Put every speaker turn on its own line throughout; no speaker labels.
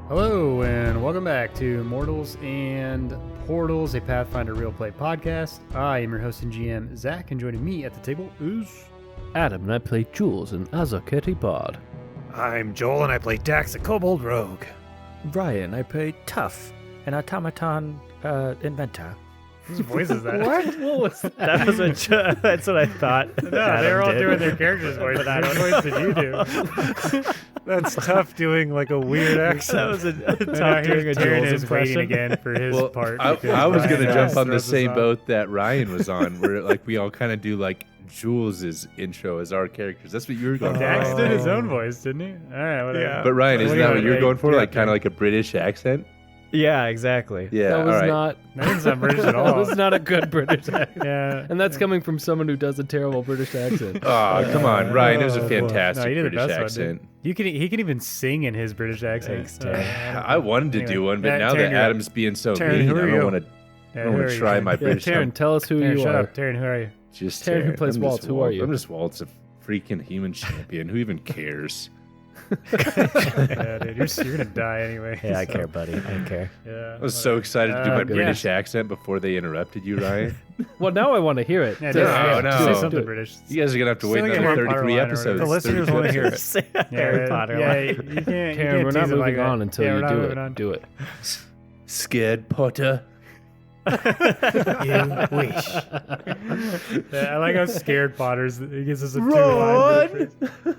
Hello, and welcome back to Mortals and Portals, a Pathfinder real play podcast. I am your host and GM, Zach, and joining me at the table is
Adam, and I play Jules in Azaketi Pod.
I'm Joel, and I play Dax, a kobold rogue.
Ryan, I play Tough, an automaton inventor.
whose voice is that?
What was that?
That was that's what I thought.
No, they're all doing their character's voice. What voice did you do?
That's tough doing like a weird accent.
That was a
Now
Tough doing a
Taryn
Jules
is waiting
impression.
again for his part.
I was going to jump on the
throws us
same
off.
boat that Ryan was on, where like we all kind of do like Jules' intro as our characters. That's what you were going for.
Dax did his own voice, didn't he? All right, whatever.
Yeah.
But Ryan, isn't that what you're going for?
Yeah,
Like kind of like a British accent?
Yeah, exactly.
Yeah,
That was
all right.
not.
That didn't sound British at
That
all.
was not a good British accent.
Yeah.
And that's coming from someone who does a terrible British accent.
Oh, come on, Ryan. It was a
No,
fantastic
you did the
British
best
accent.
one, dude. He can even sing in his British accent.
Thanks, Taryn.
I wanted to do one, but now
Taryn,
that
you're up.
Adam's being so
Taryn,
mean,
who
I
are
don't
you?
want to.
Yeah,
I don't
who
want
are
to
you,
try
Taryn?
my
Yeah,
British.
Taryn, tell us who
Taryn,
you
shut
are.
up. Taryn, who are you?
Just
Taryn, who
Taryn.
plays
I'm
Walt,
just
who are you?
I'm just Walt's a freaking human champion. Who even cares?
Yeah, dude, you're gonna die anyway.
Hey, I
so,
care, buddy. I care.
Yeah.
I was so excited to do my
yeah.
British accent before they interrupted you, Ryan.
Well, now I want to hear it.
Yeah,
So-
dude,
No,
yeah,
no.
Say
Do
something
it.
British.
You guys are gonna have to wait
Say like a
another
Harry Potter
33
line or
episodes.
whatever.
The listeners
32
want to hear it.
Say a
Yeah,
Harry Potter
yeah,
line.
you can't.
Taryn, we're not
tease it like
moving
that.
on until
Yeah, we're
you
not
do
moving
it.
on.
Do it.
Scared Potter.
You wish. Yeah, I like how scared Potter's. He gives us a
Ron!
2-line phrase.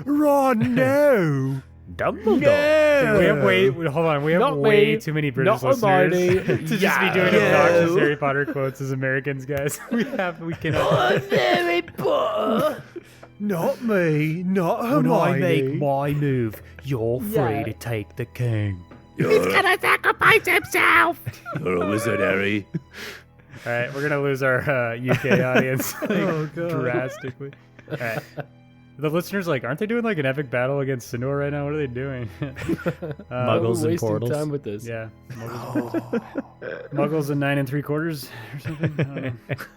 Ron, no!
Dumbledore.
We have hold on. We have
Not
way
me.
too many British
Not
listeners
Hermione.
to just be
Yeah.
doing
No.
obnoxious Harry Potter quotes as Americans, guys. We cannot.
Harry Potter.
Not me, not
When I
Hermione.
make my move, you're free
Yeah.
to take the king.
You're,
gonna sacrifice himself.
you're a wizard, Harry.
All right, we're gonna lose our UK audience
Oh, God.
drastically. All right. The listeners aren't they doing like an epic battle against Scyndor right now? What are they doing?
Muggles
We're
and
wasting
portals.
time with this.
Yeah, Muggles and 9 3/4 or something. I don't know.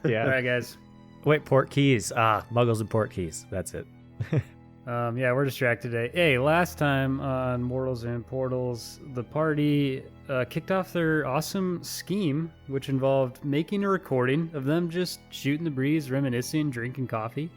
Yeah.
All right, guys.
Wait, port keys. Muggles and port keys. That's it.
Yeah, we're distracted today. Hey, last time on Mortals and Portals, the party kicked off their awesome scheme, which involved making a recording of them just shooting the breeze, reminiscing, drinking coffee,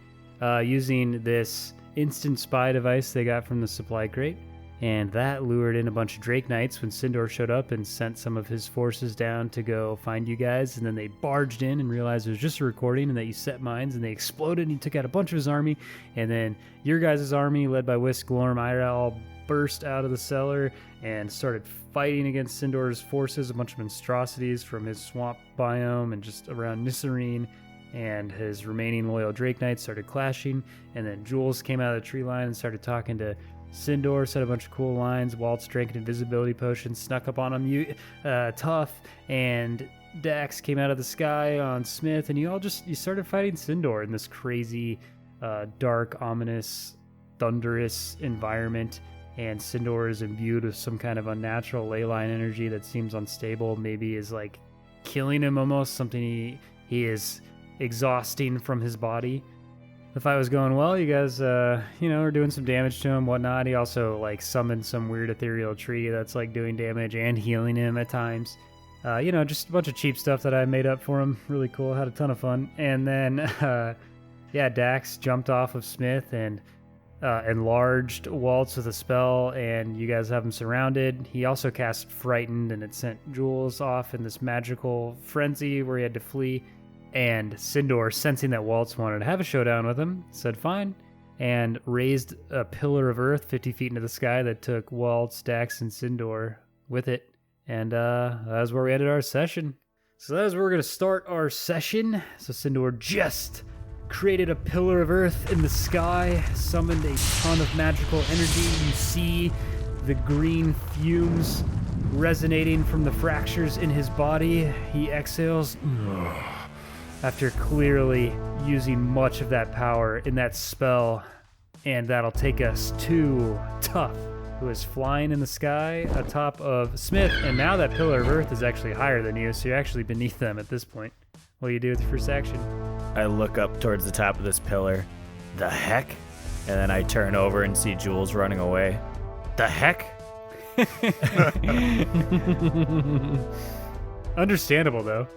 using this instant spy device they got from the supply crate. And that lured in a bunch of Drake Knights when Scyndor showed up and sent some of his forces down to go find you guys. And then they barged in and realized it was just a recording and that you set mines, and they exploded and he took out a bunch of his army. And then your guys' army, led by Whisk, Glorm, Ira, all burst out of the cellar and started fighting against Scyndor's forces, a bunch of monstrosities from his swamp biome and just around Nisserine. And his remaining loyal Drake Knights started clashing. And then Jules came out of the tree line and started talking to Scyndor, said a bunch of cool lines. Waltz drank an invisibility potion, snuck up on him. Tough and Dax came out of the sky on Smith, and you started fighting Scyndor in this crazy, dark, ominous, thunderous environment. And Scyndor is imbued with some kind of unnatural ley line energy that seems unstable. Maybe is like killing him almost. Something he is exhausting from his body. The fight was going well. You guys, were doing some damage to him, whatnot. He also summoned some weird ethereal tree that's doing damage and healing him at times. Just a bunch of cheap stuff that I made up for him. Really cool. Had a ton of fun. And then, Dax jumped off of Smith and enlarged Waltz with a spell, and you guys have him surrounded. He also cast Frightened, and it sent Jules off in this magical frenzy where he had to flee. And Scyndor, sensing that Waltz wanted to have a showdown with him, said fine, and raised a pillar of earth 50 feet into the sky that took Waltz, Dax, and Scyndor with it. And that's where we ended our session. So that is where we're going to start our session. So Scyndor just created a pillar of earth in the sky, summoned a ton of magical energy. You see the green fumes resonating from the fractures in his body. He exhales after clearly using much of that power in that spell. And that'll take us to Tough, who is flying in the sky atop of Smith. And now that pillar of earth is actually higher than you, so you're actually beneath them at this point. What do you do with your first action?
I look up towards the top of this pillar. The heck? And then I turn over and see Jules running away. The heck?
Understandable, though.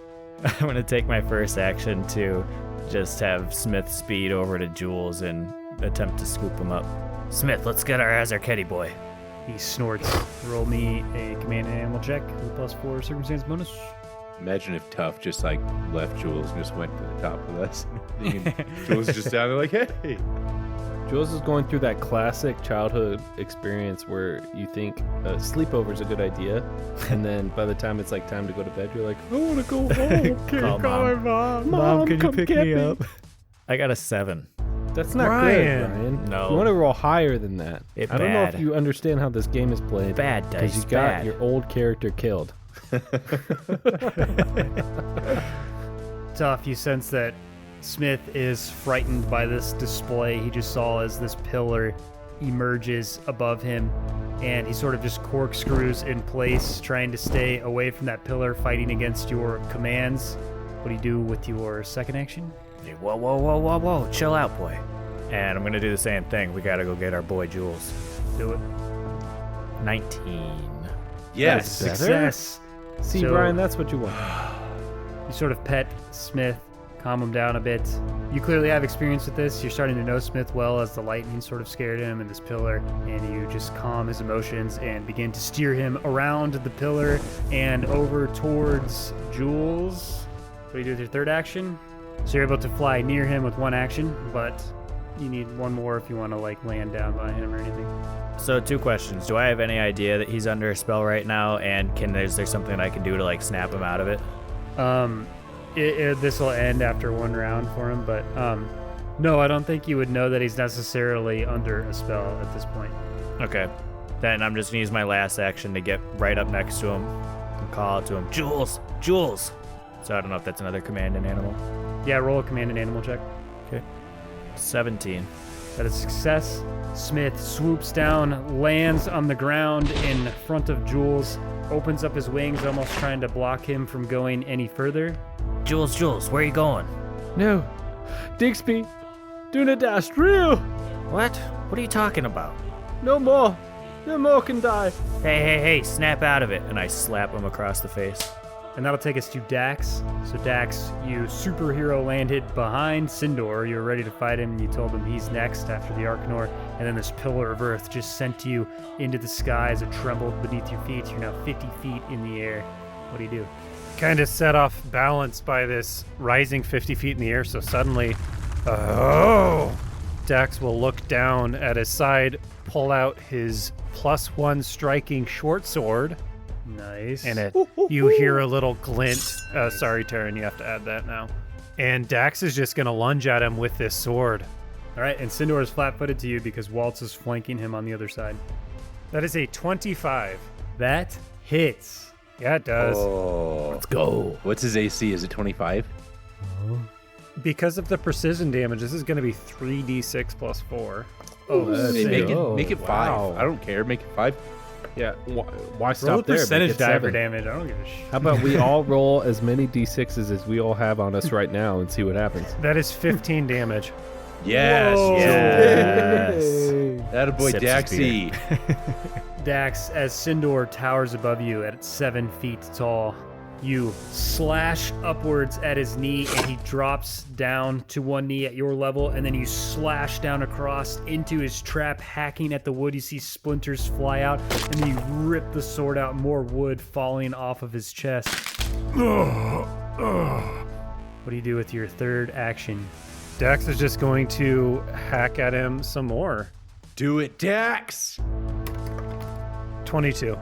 I'm going to take my first action to just have Smith speed over to Jules and attempt to scoop him up. Smith, let's get our Azarketti boy.
He snorts. Roll me a command animal check with +4 circumstance bonus.
Imagine if Tough just like left Jules and just went to the top with us. And Jules is just down there like, hey.
Jules is going through that classic childhood experience where you think a sleepover is a good idea, and then by the time it's like time to go to bed, you're like, I want to go home.
Can you call
my mom?
Mom,
can you
come
pick
get
me up?
I got a 7.
That's not
Ryan.
good, Ryan.
No.
You want to roll higher than that.
It
I don't know
bad.
if you understand how this game is played.
Bad dice,
Because you got
bad.
your old character killed.
Tough, you sense that Smith is frightened by this display he just saw as this pillar emerges above him, and he sort of just corkscrews in place, trying to stay away from that pillar, fighting against your commands. What do you do with your second action?
Whoa, whoa, whoa, whoa, whoa. Chill out, boy. And I'm going to do the same thing. We got to go get our boy Jules.
Do it.
19.
Yes.
Success.
See,
So-
Ryan, that's what you want.
You sort of pet Smith, calm him down a bit. You clearly have experience with this. You're starting to know Smith well as the lightning sort of scared him and this pillar, and you just calm his emotions and begin to steer him around the pillar and over towards Jules. What do you do with your third action? So you're able to fly near him with one action, but you need one more if you want to like land down by him or anything.
So 2 questions. Do I have any idea that he's under a spell right now? And is there something I can do to like snap him out of it?
This will end after one round for him, but no, I don't think you would know that he's necessarily under a spell at this point.
Okay. Then I'm just going to use my last action to get right up next to him and call out to him, Jules! Jules! So I don't know if that's another command and animal.
Yeah, roll a command and animal check.
17.
That is success. Smith swoops down, lands on the ground in front of Jules, opens up his wings, almost trying to block him from going any further.
Jules, where are you going?
No. Digsby, do not dash real.
What? What are you talking about?
No more. No more can die.
Hey, snap out of it. And I slap him across the face.
And that'll take us to Dax. So Dax, you superhero landed behind Scyndor. You were ready to fight him, and you told him he's next after the Arcanor. And then this pillar of earth just sent you into the sky as it trembled beneath your feet. You're now 50 feet in the air. What do you do?
Kind of set off balance by this rising 50 feet in the air, so suddenly, Dax will look down at his side, pull out his +1 striking short sword,
Nice.
and you hear a little glint. Sorry, Taryn, you have to add that now. And Dax is just going to lunge at him with this sword.
All right, and Scyndor is flat-footed to you because Waltz is flanking him on the other side.
That is a 25.
That hits.
Yeah, it does.
Oh.
Let's go.
What's his AC? Is it 25?
Because of the precision damage, this is going to be 3d6 plus 4.
Oh,
Hey,
sick.
make it 5.
wow.
I don't care. Make it 5.
Yeah, why
Roll
stop
a
there?
percentage
Make it
die for
7.
damage. I don't give a shit.
How about we all roll as many d6s as we all have on us right now and see what happens?
That is 15 damage.
Yes.
Whoa.
Yes.
That boy
Sips his
Daxy.
Dax, as Scyndor towers above you at 7 feet tall, you slash upwards at his knee and he drops down to one knee at your level, and then you slash down across into his trap, hacking at the wood. You see splinters fly out, and then you rip the sword out, more wood falling off of his chest. What do you do with your third action?
Dax is just going to hack at him some more.
Do it, Dax.
22.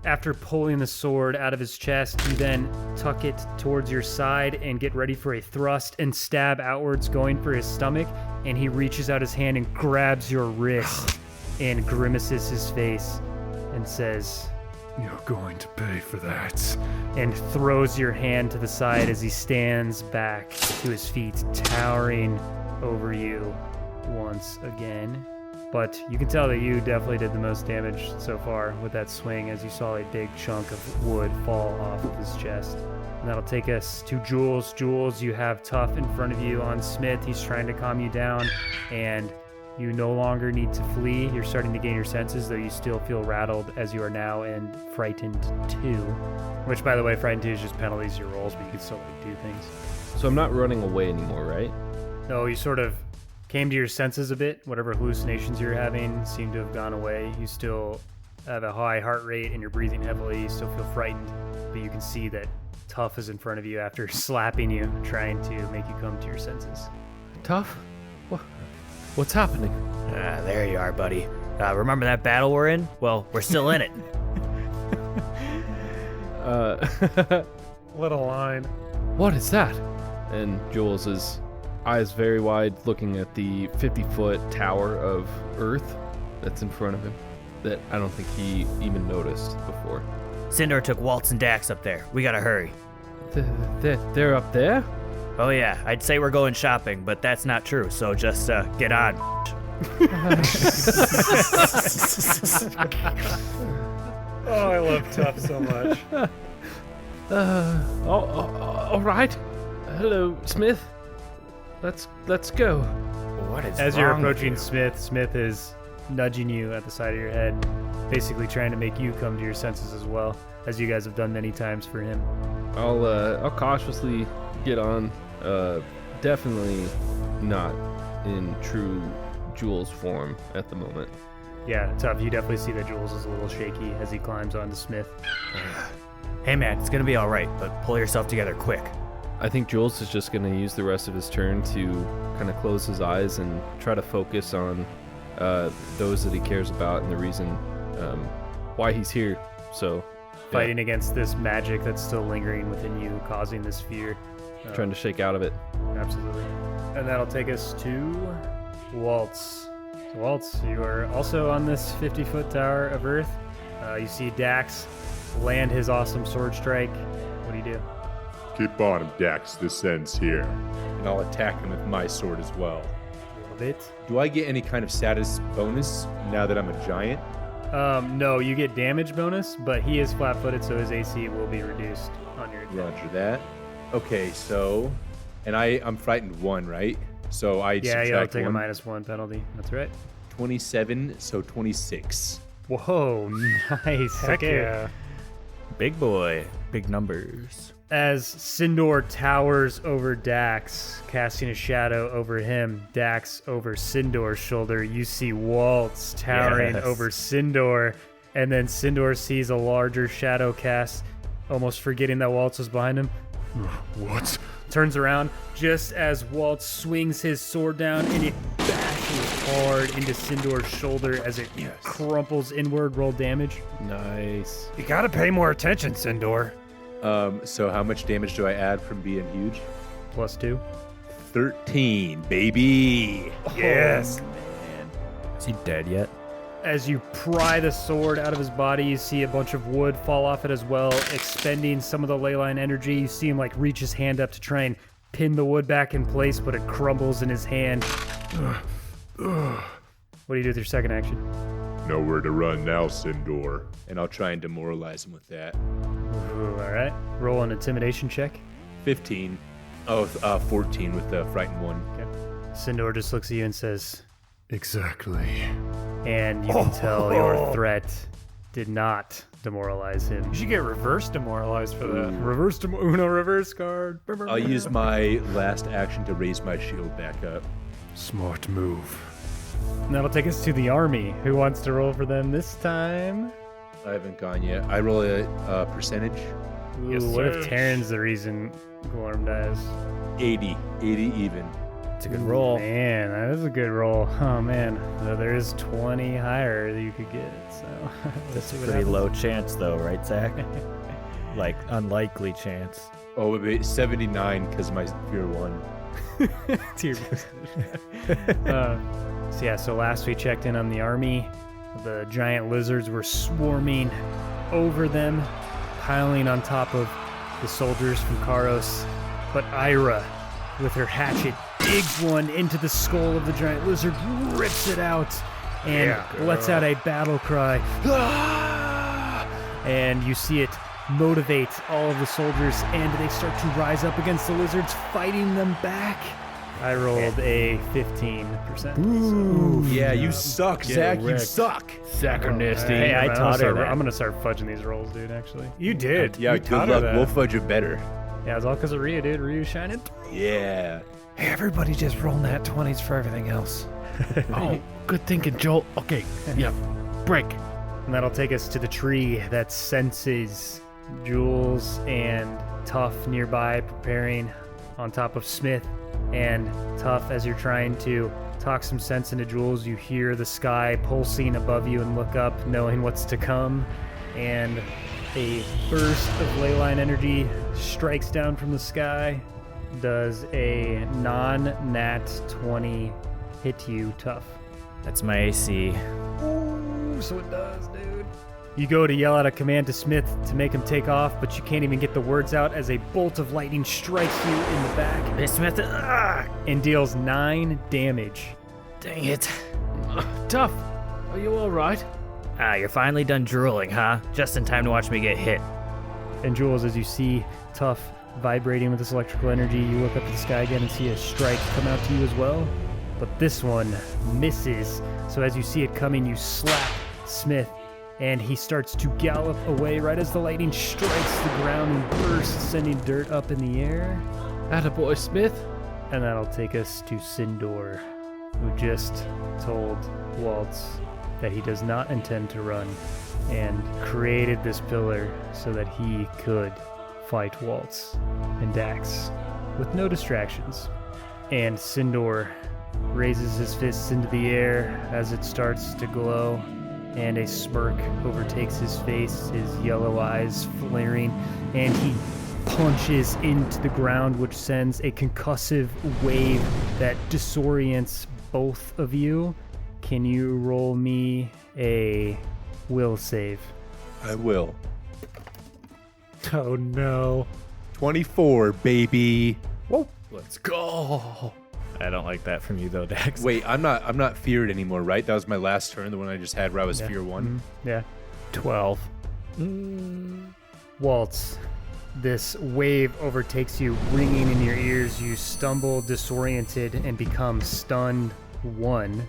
After pulling the sword out of his chest, you then tuck it towards your side and get ready for a thrust and stab outwards, going for his stomach, and he reaches out his hand and grabs your wrist and grimaces his face and says,
You're going to pay for that.
and throws your hand to the side as he stands back to his feet, towering over you once again. But you can tell that you definitely did the most damage so far with that swing, as you saw a big chunk of wood fall off of his chest. And that'll take us to Jules. Jules, you have Tough in front of you on Smith. He's trying to calm you down, and You no longer need to flee. You're starting to gain your senses, though you still feel rattled as you are now and frightened 2. Which, by the way, frightened 2 is just penalties your rolls, but you can still like, do things.
So I'm not running away anymore, right?
No, you sort of came to your senses a bit. Whatever hallucinations you're having seem to have gone away. You still have a high heart rate and you're breathing heavily. You still feel frightened, but you can see that Tough is in front of you after slapping you, trying to make you come to your senses.
Tough? What's happening?
There you are, buddy. Remember that battle we're in? Well, we're still in it.
Little line.
What is that? And Jules' eyes very wide, looking at the 50-foot tower of earth that's in front of him that I don't think he even noticed before.
Scyndor took Waltz and Dax up there. We gotta hurry.
They're up there?
Oh yeah, I'd say we're going shopping, but that's not true, so just get on.
Oh, I love Tough so much.
All right. Hello, Smith. Let's go.
What is
As you're
wrong with
approaching
you?
Smith is nudging you at the side of your head, basically trying to make you come to your senses as well, as you guys have done many times for him.
I'll cautiously get on. Definitely not in true Jules form at the moment.
Yeah, Tough, you definitely see that Jules is a little shaky as he climbs onto Smith.
Hey man, it's gonna be all right, but pull yourself together quick.
I think Jules is just going to use the rest of his turn to kind of close his eyes and try to focus on those that he cares about and the reason why he's here. So,
Fighting against this magic that's still lingering within you, causing this fear.
trying to shake out of it.
Absolutely. And that'll take us to Waltz. So Waltz, you are also on this 50-foot tower of earth. You see Dax land his awesome sword strike. What do you do?
Keep on him, Dax. This ends here.
And I'll attack him with my sword as well.
A little bit.
Do I get any kind of status bonus now that I'm a giant?
No, you get damage bonus, but he is flat-footed, so his AC will be reduced on your attack.
Roger that. Okay, so, and I'm frightened 1, right? So I
Yeah, you'll
subtract
take a
1.
-1 penalty. That's right.
27, so 26.
Whoa, nice.
Heck
Okay.
yeah.
Big boy, big numbers.
As Scyndor towers over Dax, casting a shadow over him, Dax over Scyndor's shoulder, you see Waltz towering
Yes.
over Scyndor, and then Scyndor sees a larger shadow cast, almost forgetting that Waltz was behind him.
What?
Turns around just as Waltz swings his sword down, and it bashes hard into Scyndor's shoulder as it crumples inward. Roll damage.
Nice.
You gotta pay more attention, Scyndor.
So how much damage do I add from being huge?
+2.
13, baby.
Yes.
Is he dead yet?
As you pry the sword out of his body, you see a bunch of wood fall off it as well, expending some of the ley line energy. You see him like reach his hand up to try and pin the wood back in place, but it crumbles in his hand. What do you do with your second action?
Nowhere to run now, Scyndor.
And I'll try and demoralize him with that.
Ooh, all right. Roll an intimidation check.
15. 14 with the frightened 1.
Scyndor just looks at you and says,
Exactly.
and you can tell your threat did not demoralize him.
You should get reverse demoralized for that.
Reverse Uno reverse card.
I'll use my last action to raise my shield back up.
Smart move.
And that'll take us to the army. Who wants to roll for them this time?
I haven't gone yet. I roll a percentage.
Ooh,
Yes,
what if
sir.
Taryn's the reason Glorm dies?
80 even.
It's a good roll.
Man, that is a good roll. Oh man, there is 20 higher that you could get. So
That's a pretty low chance, though, right, Zach? Like, unlikely chance.
Oh, wait, 79 because of my fear 1.
So yeah, so last we checked in on the army, the giant lizards were swarming over them, piling on top of the soldiers from Karos. But Ira, with her hatchet, digs one into the skull of the giant lizard, rips it out, and lets out a battle cry. Ah! And you see it motivate all of the soldiers, and they start to rise up against the lizards, fighting them back. I rolled a 15%.
Yeah, you suck, Zach. You
wrecked.
suck.
Zach or nasty.
Hey, I taught her that.
I'm gonna start fudging these rolls, dude. Actually,
You did.
Yeah,
You
good
taught her
luck.
that.
We'll fudge it better.
yeah, it's all because of Ryu, dude. Ryu's shining.
Yeah.
Hey, everybody just roll nat 20s for everything else.
Oh, good thinking, Joel. Okay, yeah, break.
And that'll take us to the tree that senses Jules and Tough nearby, preparing on top of Smith. And Tough, as you're trying to talk some sense into Jules, you hear the sky pulsing above you and look up, knowing what's to come. And a burst of leyline energy strikes down from the sky. Does a non-nat 20 hit you, Tough?
That's my AC.
Ooh, so it does, dude. You go to yell out a command to Smith to make him take off, but you can't even get the words out as a bolt of lightning strikes you in the back
Hey, Smith.
and deals 9 damage.
Dang it.
Tough. Are you all right?
You're finally done drooling, huh? Just in time to watch me get hit.
And Jules, as you see Tough vibrating with this electrical energy, you look up at the sky again and see a strike come out to you as well. But this one misses. So as you see it coming, you slap Smith, and he starts to gallop away right as the lightning strikes the ground and bursts, sending dirt up in the air.
Attaboy, Smith.
And that'll take us to Scyndor, who just told Waltz that he does not intend to run and created this pillar so that he could fight Waltz and Dax with no distractions. And Scyndor raises his fists into the air as it starts to glow, and a smirk overtakes his face, his yellow eyes flaring, and he punches into the ground, which sends a concussive wave that disorients both of you. Can you roll me a will save?
I will.
Oh no.
24, baby.
Let's go.
I don't like that from you though, Dax.
Wait, I'm not feared anymore, right? That was my last turn, the one I just had where I was fear 1.
Yeah.
12.
Waltz, this wave overtakes you, ringing in your ears. You stumble, disoriented, and become stunned 1.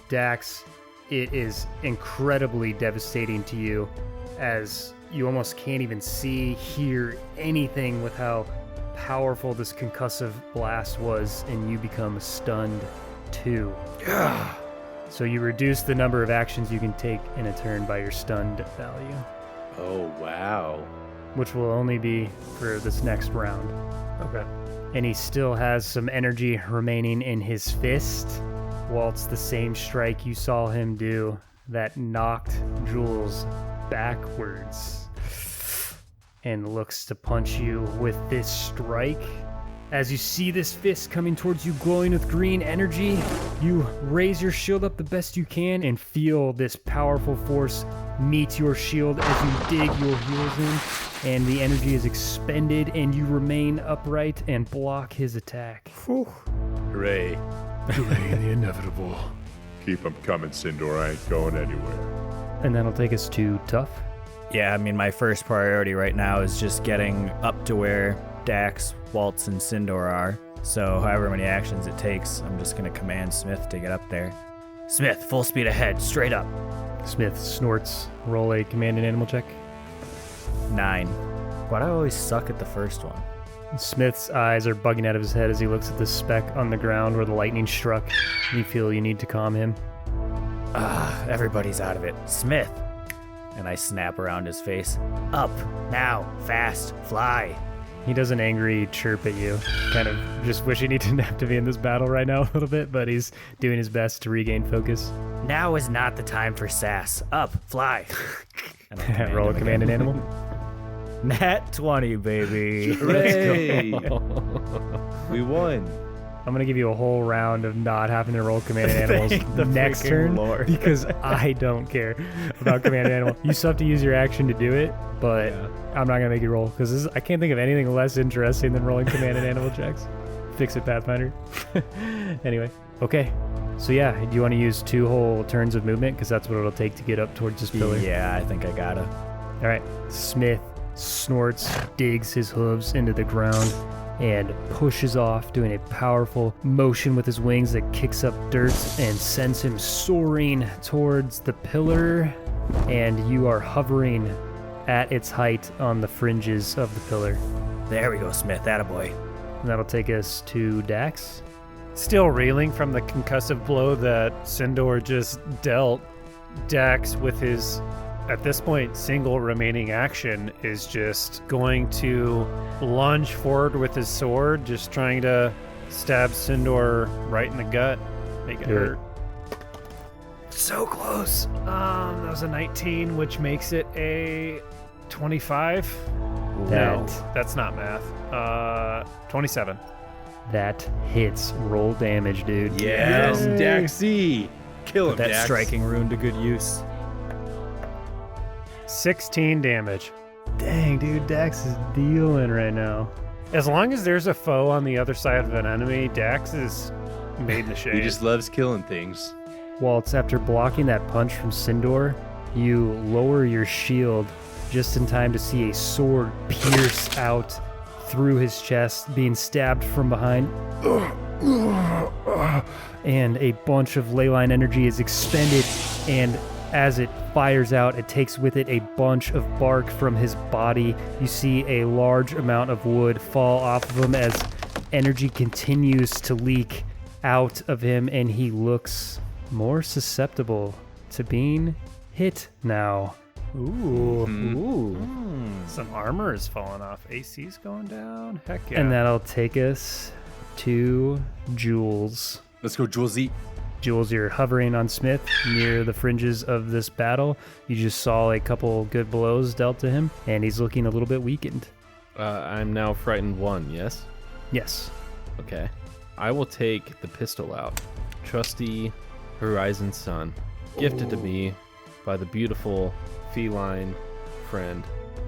Dax, it is incredibly devastating to you as you almost can't even see, hear anything with how powerful this concussive blast was, and you become stunned 2. So you reduce the number of actions you can take in a turn by your stunned value,
Oh, wow.
which will only be for this next round.
Okay.
And he still has some energy remaining in his fist. Waltz, the same strike you saw him do that knocked Jules backwards, and looks to punch you with this strike. As you see this fist coming towards you, glowing with green energy, you raise your shield up the best you can and feel this powerful force meet your shield as you dig your heels in, and the energy is expended, and you remain upright and block his attack.
Hooray.
Delaying the inevitable. Keep 'em coming, Scyndor. I ain't going anywhere.
And that'll take us to Tough.
Yeah, I mean, my first priority right now is just getting up to where Dax, Waltz, and Scyndor are. So however many actions it takes, I'm just going to command Smith to get up there. Smith, full speed ahead, straight up.
Smith snorts. Roll a command and animal check.
9. Why do I always suck at the first one?
Smith's eyes are bugging out of his head as he looks at the speck on the ground where the lightning struck. You feel you need to calm him.
Everybody's out of it. Smith! And I snap around his face. Up, now, fast, fly.
He does an angry chirp at you, kind of just wishing he didn't have to be in this battle right now a little bit, but he's doing his best to regain focus.
Now is not the time for sass. Up, fly. And I command
Roll a
him
command and
again.
animal.
Nat 20, baby.
Hooray. We won.
I'm going to give you a whole round of not having to roll command and animals
Thank the
next
freaking
turn
Lord.
because I don't care about command and animal. You still have to use your action to do it, but I'm not going to make you roll because I can't think of anything less interesting than rolling command and animal checks. Fix it, Pathfinder. Anyway, okay. So yeah, do you want to use 2 whole turns of movement because that's what it'll take to get up towards this pillar?
Yeah, I think I gotta.
All right. Smith snorts, digs his hooves into the ground, and pushes off, doing a powerful motion with his wings that kicks up dirt and sends him soaring towards the pillar. And you are hovering at its height on the fringes of the pillar.
There we go, Smith. Attaboy.
And that'll take us to Dax.
Still reeling from the concussive blow that Scyndor just dealt, Dax, with his, at this point, single remaining action, is just going to lunge forward with his sword, just trying to stab Scyndor right in the gut, make it hurt. So close. That was a 19, which makes it a 25. No, that's not math. 27.
That hits. Roll damage, dude.
Yes, Daxy. Kill him,
Put that
Dax.
striking rune to good use.
16 damage.
Dang, dude, Dax is dealing right now.
As long as there's a foe on the other side of an enemy, Dax is made in the shade.
He just loves killing things.
Waltz, after blocking that punch from Scyndor, you lower your shield just in time to see a sword pierce out through his chest, being stabbed from behind. And a bunch of ley line energy is expended, and as it fires out, it takes with it a bunch of bark from his body. You see a large amount of wood fall off of him as energy continues to leak out of him, and he looks more susceptible to being hit now.
Ooh. Some armor is falling off. AC's going down. Heck yeah.
And that'll take us to Jules.
Let's go, Julesy.
Jules, you're hovering on Smith near the fringes of this battle. You just saw a couple good blows dealt to him, and he's looking a little bit weakened.
I'm now frightened 1, yes?
Yes.
Okay. I will take the pistol out. Trusty Horizon Sun, gifted to me by the beautiful feline friend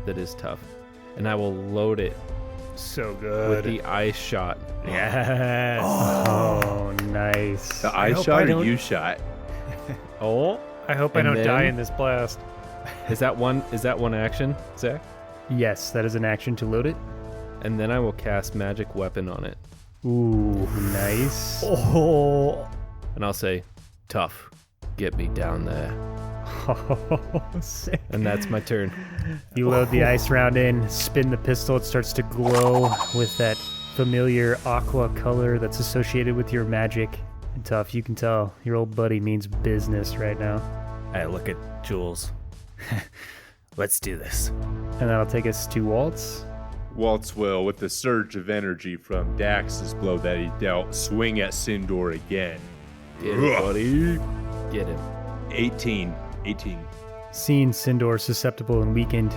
that is tough. And I will load it
So good.
with the ice shot.
Yes.
Oh, nice.
The eye
hope
shot
I
or
don't-
you shot?
Oh,
I hope I
And
don't
then-
die in this blast.
is that one action, Zach?
Yes, that is an action to load it.
And then I will cast Magic Weapon on it.
Ooh, nice.
Oh.
And I'll say, tough, get me down there.
Sick.
And that's my turn.
You load the ice round in, spin the pistol, it starts to glow with that familiar aqua color that's associated with your magic. And Tough, you can tell your old buddy means business right now.
I look at Jules. Let's do this.
And that'll take us to Waltz.
Waltz will, with the surge of energy from Dax's blow that he dealt, swing at Scyndor again.
Get him, buddy. Get him.
18.
Seeing Scyndor susceptible and weakened,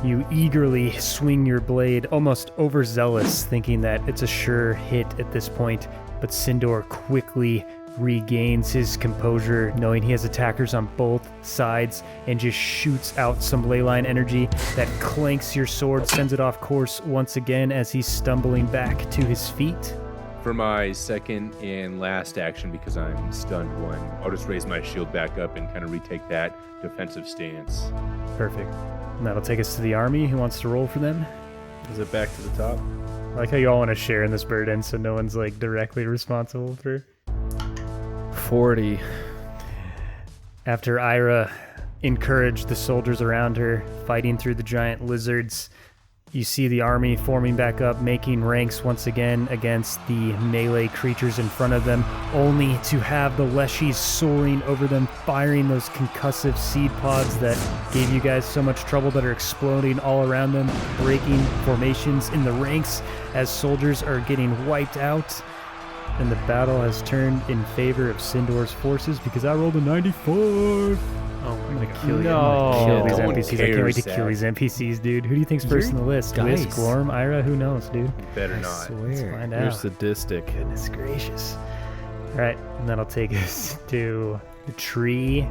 you eagerly swing your blade, almost overzealous, thinking that it's a sure hit at this point. But Scyndor quickly regains his composure, knowing he has attackers on both sides, and just shoots out some leyline energy that clanks your sword, sends it off course once again as he's stumbling back to his feet.
For my second and last action, because I'm stunned 1, I'll just raise my shield back up and kind of retake that defensive stance.
Perfect. And that'll take us to the army. Who wants to roll for them?
Is it back to the top?
I like how you all want to share in this burden so no one's like directly responsible for.
40.
After Ira encouraged the soldiers around her, fighting through the giant lizards, you see the army forming back up, making ranks once again against the melee creatures in front of them, only to have the Leshies soaring over them, firing those concussive seed pods that gave you guys so much trouble that are exploding all around them, breaking formations in the ranks as soldiers are getting wiped out. And the battle has turned in favor of Scyndor's forces because I rolled a 94.
Oh
I'm
my
gonna
god.
kill you. I'm gonna kill these
No one
NPCs. I can't wait to
cares,
kill these NPCs, dude. Who do you think's first in the list?
guys.
Whisk, Glorm, Ira? Who knows, dude?
Better
I
not.
Let's
swear.
find
You're
out.
sadistic.
Goodness gracious. All right, and that'll take us to the tree.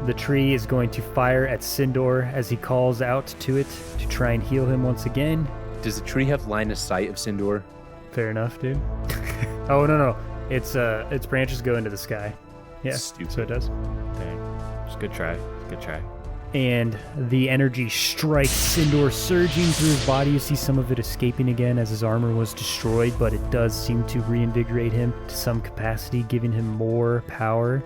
The tree is going to fire at Scyndor as he calls out to it to try and heal him once again.
Does the tree have line of sight of Scyndor?
Fair enough, dude. Oh, no. Its branches go into the sky. Yeah,
Stupid.
so it does.
Dang. It's a good try. Good try.
and the energy strikes Scyndor, surging through his body. You see some of it escaping again as his armor was destroyed, but it does seem to reinvigorate him to some capacity, giving him more power.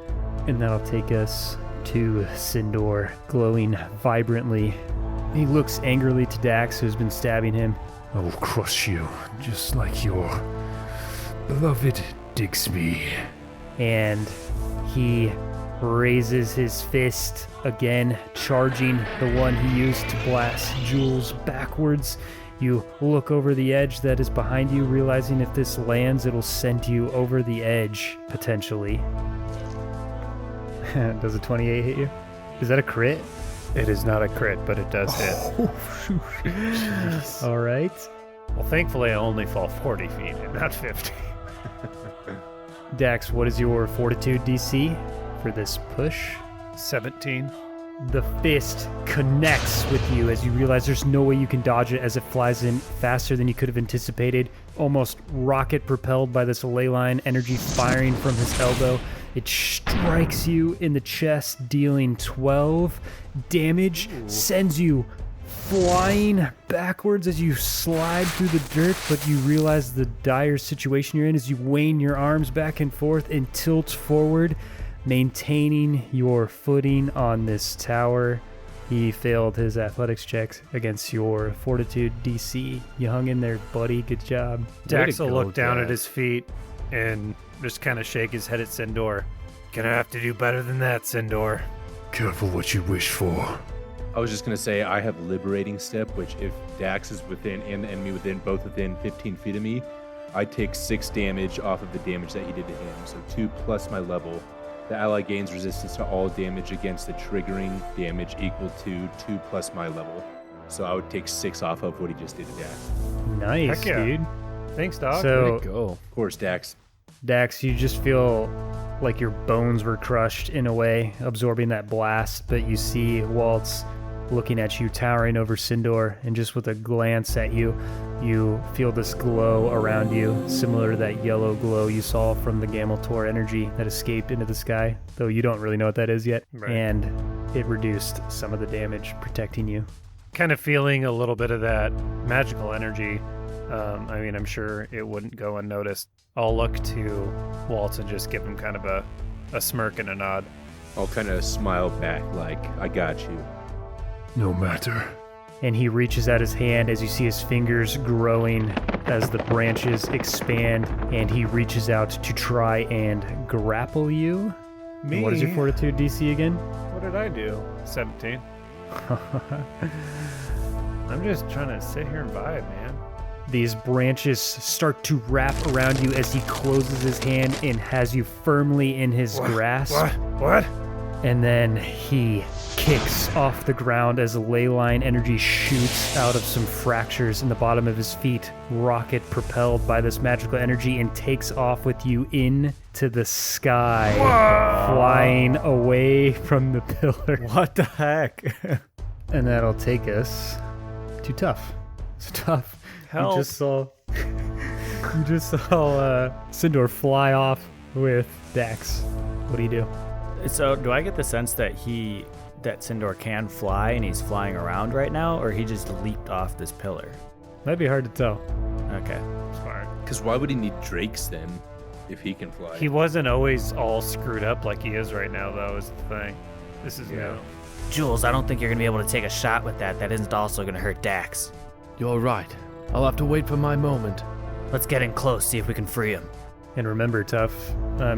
And that'll take us to Scyndor, glowing vibrantly. He looks angrily to Dax, who's been stabbing him.
I will crush you, just like your beloved Digsby.
And he raises his fist again, charging the one he used to blast Jules backwards. You look over the edge that is behind you, realizing if this lands, it'll send you over the edge, potentially. Does a 28 hit you? Is that a crit?
It is not a crit, but it does hit.
All right.
Well, thankfully, I only fall 40 feet and not 50.
Dax, what is your fortitude DC for this push?
17.
The fist connects with you as you realize there's no way you can dodge it as it flies in faster than you could have anticipated. Almost rocket propelled by this ley line energy firing from his elbow. It strikes you in the chest, dealing 12 damage, sends you flying backwards as you slide through the dirt, but you realize the dire situation you're in as you wane your arms back and forth and tilt forward, maintaining your footing on this tower. He failed his athletics checks against your fortitude DC. You hung in there, buddy. Good job.
Dax will
go,
look down
Dax.
at his feet and just kind of shake his head at Scyndor. Gonna have to do better than that, Scyndor.
Careful what you wish for.
I was just going to say I have Liberating Step, which if Dax is within and the enemy both within 15 feet of me, I take 6 damage off of the damage that he did to him. So 2 plus my level. The ally gains resistance to all damage against the triggering damage equal to 2 plus my level. So I would take 6 off of what he just did to Dax.
Nice,
Heck yeah.
dude.
Thanks, dog.
So,
Way to go.
Of course, Dax.
Dax, you just feel like your bones were crushed in a way, absorbing that blast, but you see Waltz looking at you, towering over Scyndor, and just with a glance at you, you feel this glow around you, similar to that yellow glow you saw from the Gameltor energy that escaped into the sky, though you don't really know what that is yet.
Right.
And it reduced some of the damage, protecting you.
Kind of feeling a little bit of that magical energy. I'm sure it wouldn't go unnoticed. I'll look to Waltz and just give him kind of a smirk and a nod.
I'll kind of smile back like, I got you.
No matter.
And he reaches out his hand as you see his fingers growing as the branches expand, and he reaches out to try and grapple you.
Me?
And what is your fortitude DC again?
What did I do? 17. I'm just trying to sit here and vibe, man.
These branches start to wrap around you as he closes his hand and has you firmly in his grasp.
What?
And then he kicks off the ground as a ley line energy shoots out of some fractures in the bottom of his feet, rocket propelled by this magical energy, and takes off with you into the sky, flying away from the pillar.
What the heck?
And that'll take us to Tough. So Tough,
Help.
you just saw Scyndor fly off with Dax. What do you do?
So, do I get the sense that Scyndor can fly and he's flying around right now, or he just leaped off this pillar?
Might be hard to tell.
Okay.
Smart.
Because why would he need drakes then if he can fly?
He wasn't always all screwed up like he is right now, though, is the thing. This is new.
Jules, I don't think you're going to be able to take a shot with that. That isn't also going to hurt Dax.
You're right. I'll have to wait for my moment.
Let's get in close, see if we can free him.
And remember, Tough,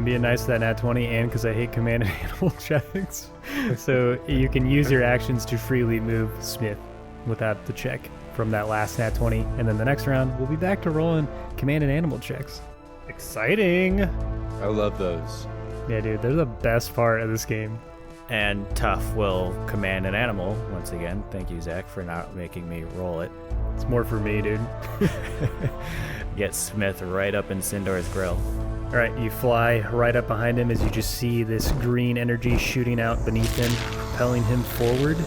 being nice to that nat 20, and because I hate command and animal checks. So you can use your actions to freely move Smith without the check from that last nat 20. And then the next round, we'll be back to rolling command and animal checks.
Exciting.
I love those.
Yeah, dude, they're the best part of this game.
And Tough will command an animal once again. Thank you, Zach, for not making me roll it.
It's more for me, dude.
Get Smith right up in Scyndor's grill.
All right, you fly right up behind him as you just see this green energy shooting out beneath him, propelling him forward.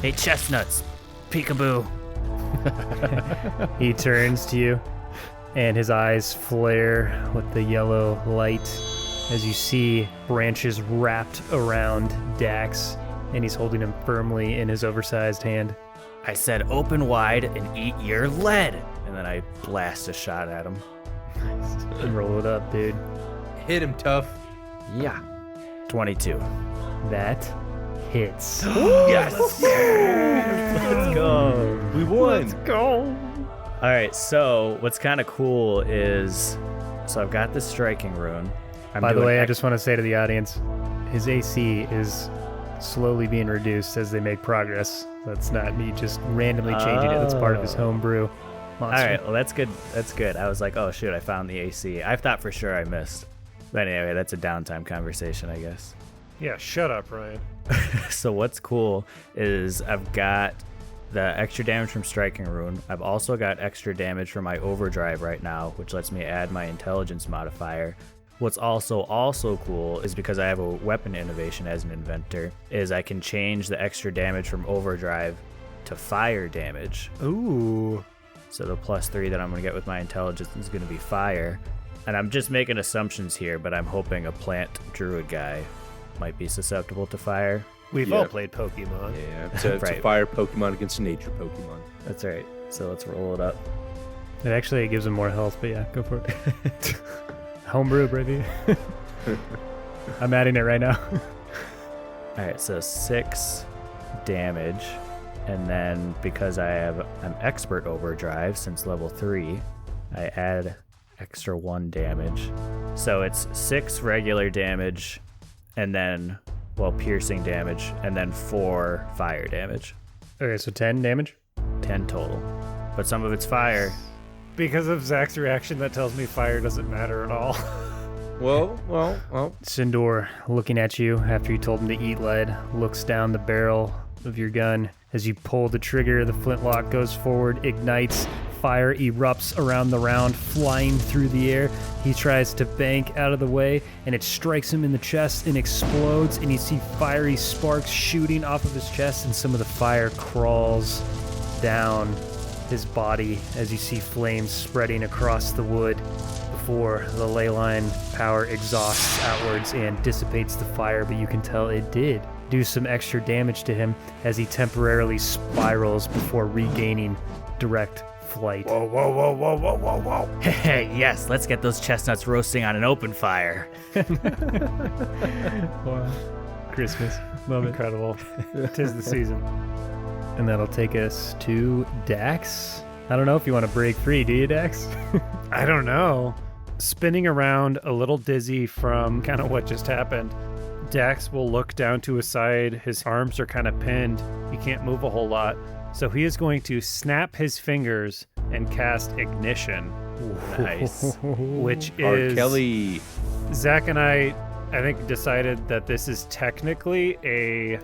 Hey, chestnuts. Peekaboo.
He turns to you, and his eyes flare with the yellow light as you see branches wrapped around Dax. and he's holding him firmly in his oversized hand.
I said open wide and eat your lead. And then I blast a shot at him.
Roll it up, dude.
Hit him tough.
Yeah. 22.
That hits.
Yes.
Let's go.
We won.
Let's go.
All right, so what's kind of cool is, so I've got the striking rune.
By the way, I just want to say to the audience, his AC is slowly being reduced as they make progress. That's not me just randomly changing it. That's part of his homebrew monster.
All right, well, that's good. That's good. I was like, oh, shoot, I found the AC. I thought for sure I missed. But anyway, that's a downtime conversation, I guess.
Yeah, shut up, Ryan.
So what's cool is I've got the extra damage from striking rune. I've also got extra damage from my overdrive right now, which lets me add my intelligence modifier. What's also cool is because I have a weapon innovation as an inventor, is I can change the extra damage from overdrive to fire damage.
Ooh.
So the +3 that I'm going to get with my intelligence is going to be fire. And I'm just making assumptions here, but I'm hoping a plant druid guy might be susceptible to fire.
We've all played Pokemon.
Yeah, it's a
Right.
fire Pokemon against a nature Pokemon.
That's right. So let's roll it up.
It actually gives him more health, but yeah, go for it. Homebrew, baby. I'm adding it right now.
All right, so 6 damage. And then because I'm expert overdrive since level 3, I add extra 1 damage. So it's 6 regular damage and then, piercing damage, and then 4 fire damage.
Okay, so 10 damage?
10 total. But some of it's fire.
Because of Zach's reaction, that tells me fire doesn't matter at all.
Well.
Scyndor, looking at you after you told him to eat lead, looks down the barrel of your gun. As you pull the trigger, the flintlock goes forward, ignites, fire erupts around the round, flying through the air. He tries to bank out of the way, and it strikes him in the chest and explodes, and you see fiery sparks shooting off of his chest, and some of the fire crawls down his body as you see flames spreading across the wood before the ley line power exhausts outwards and dissipates the fire, but you can tell it did do some extra damage to him as he temporarily spirals before regaining direct flight.
Whoa. Hey, yes, let's get those chestnuts roasting on an open fire.
Wow. Christmas. Love it.
Incredible. 'Tis the season.
And that'll take us to Dax. I don't know if you want to break free, do you, Dax?
I don't know. Spinning around a little dizzy from kind of what just happened, Dax will look down to his side. His arms are kind of pinned. He can't move a whole lot. So he is going to snap his fingers and cast Ignition.
Nice.
Which
R.
is...
Kelly.
Zach and I think, decided that this is technically a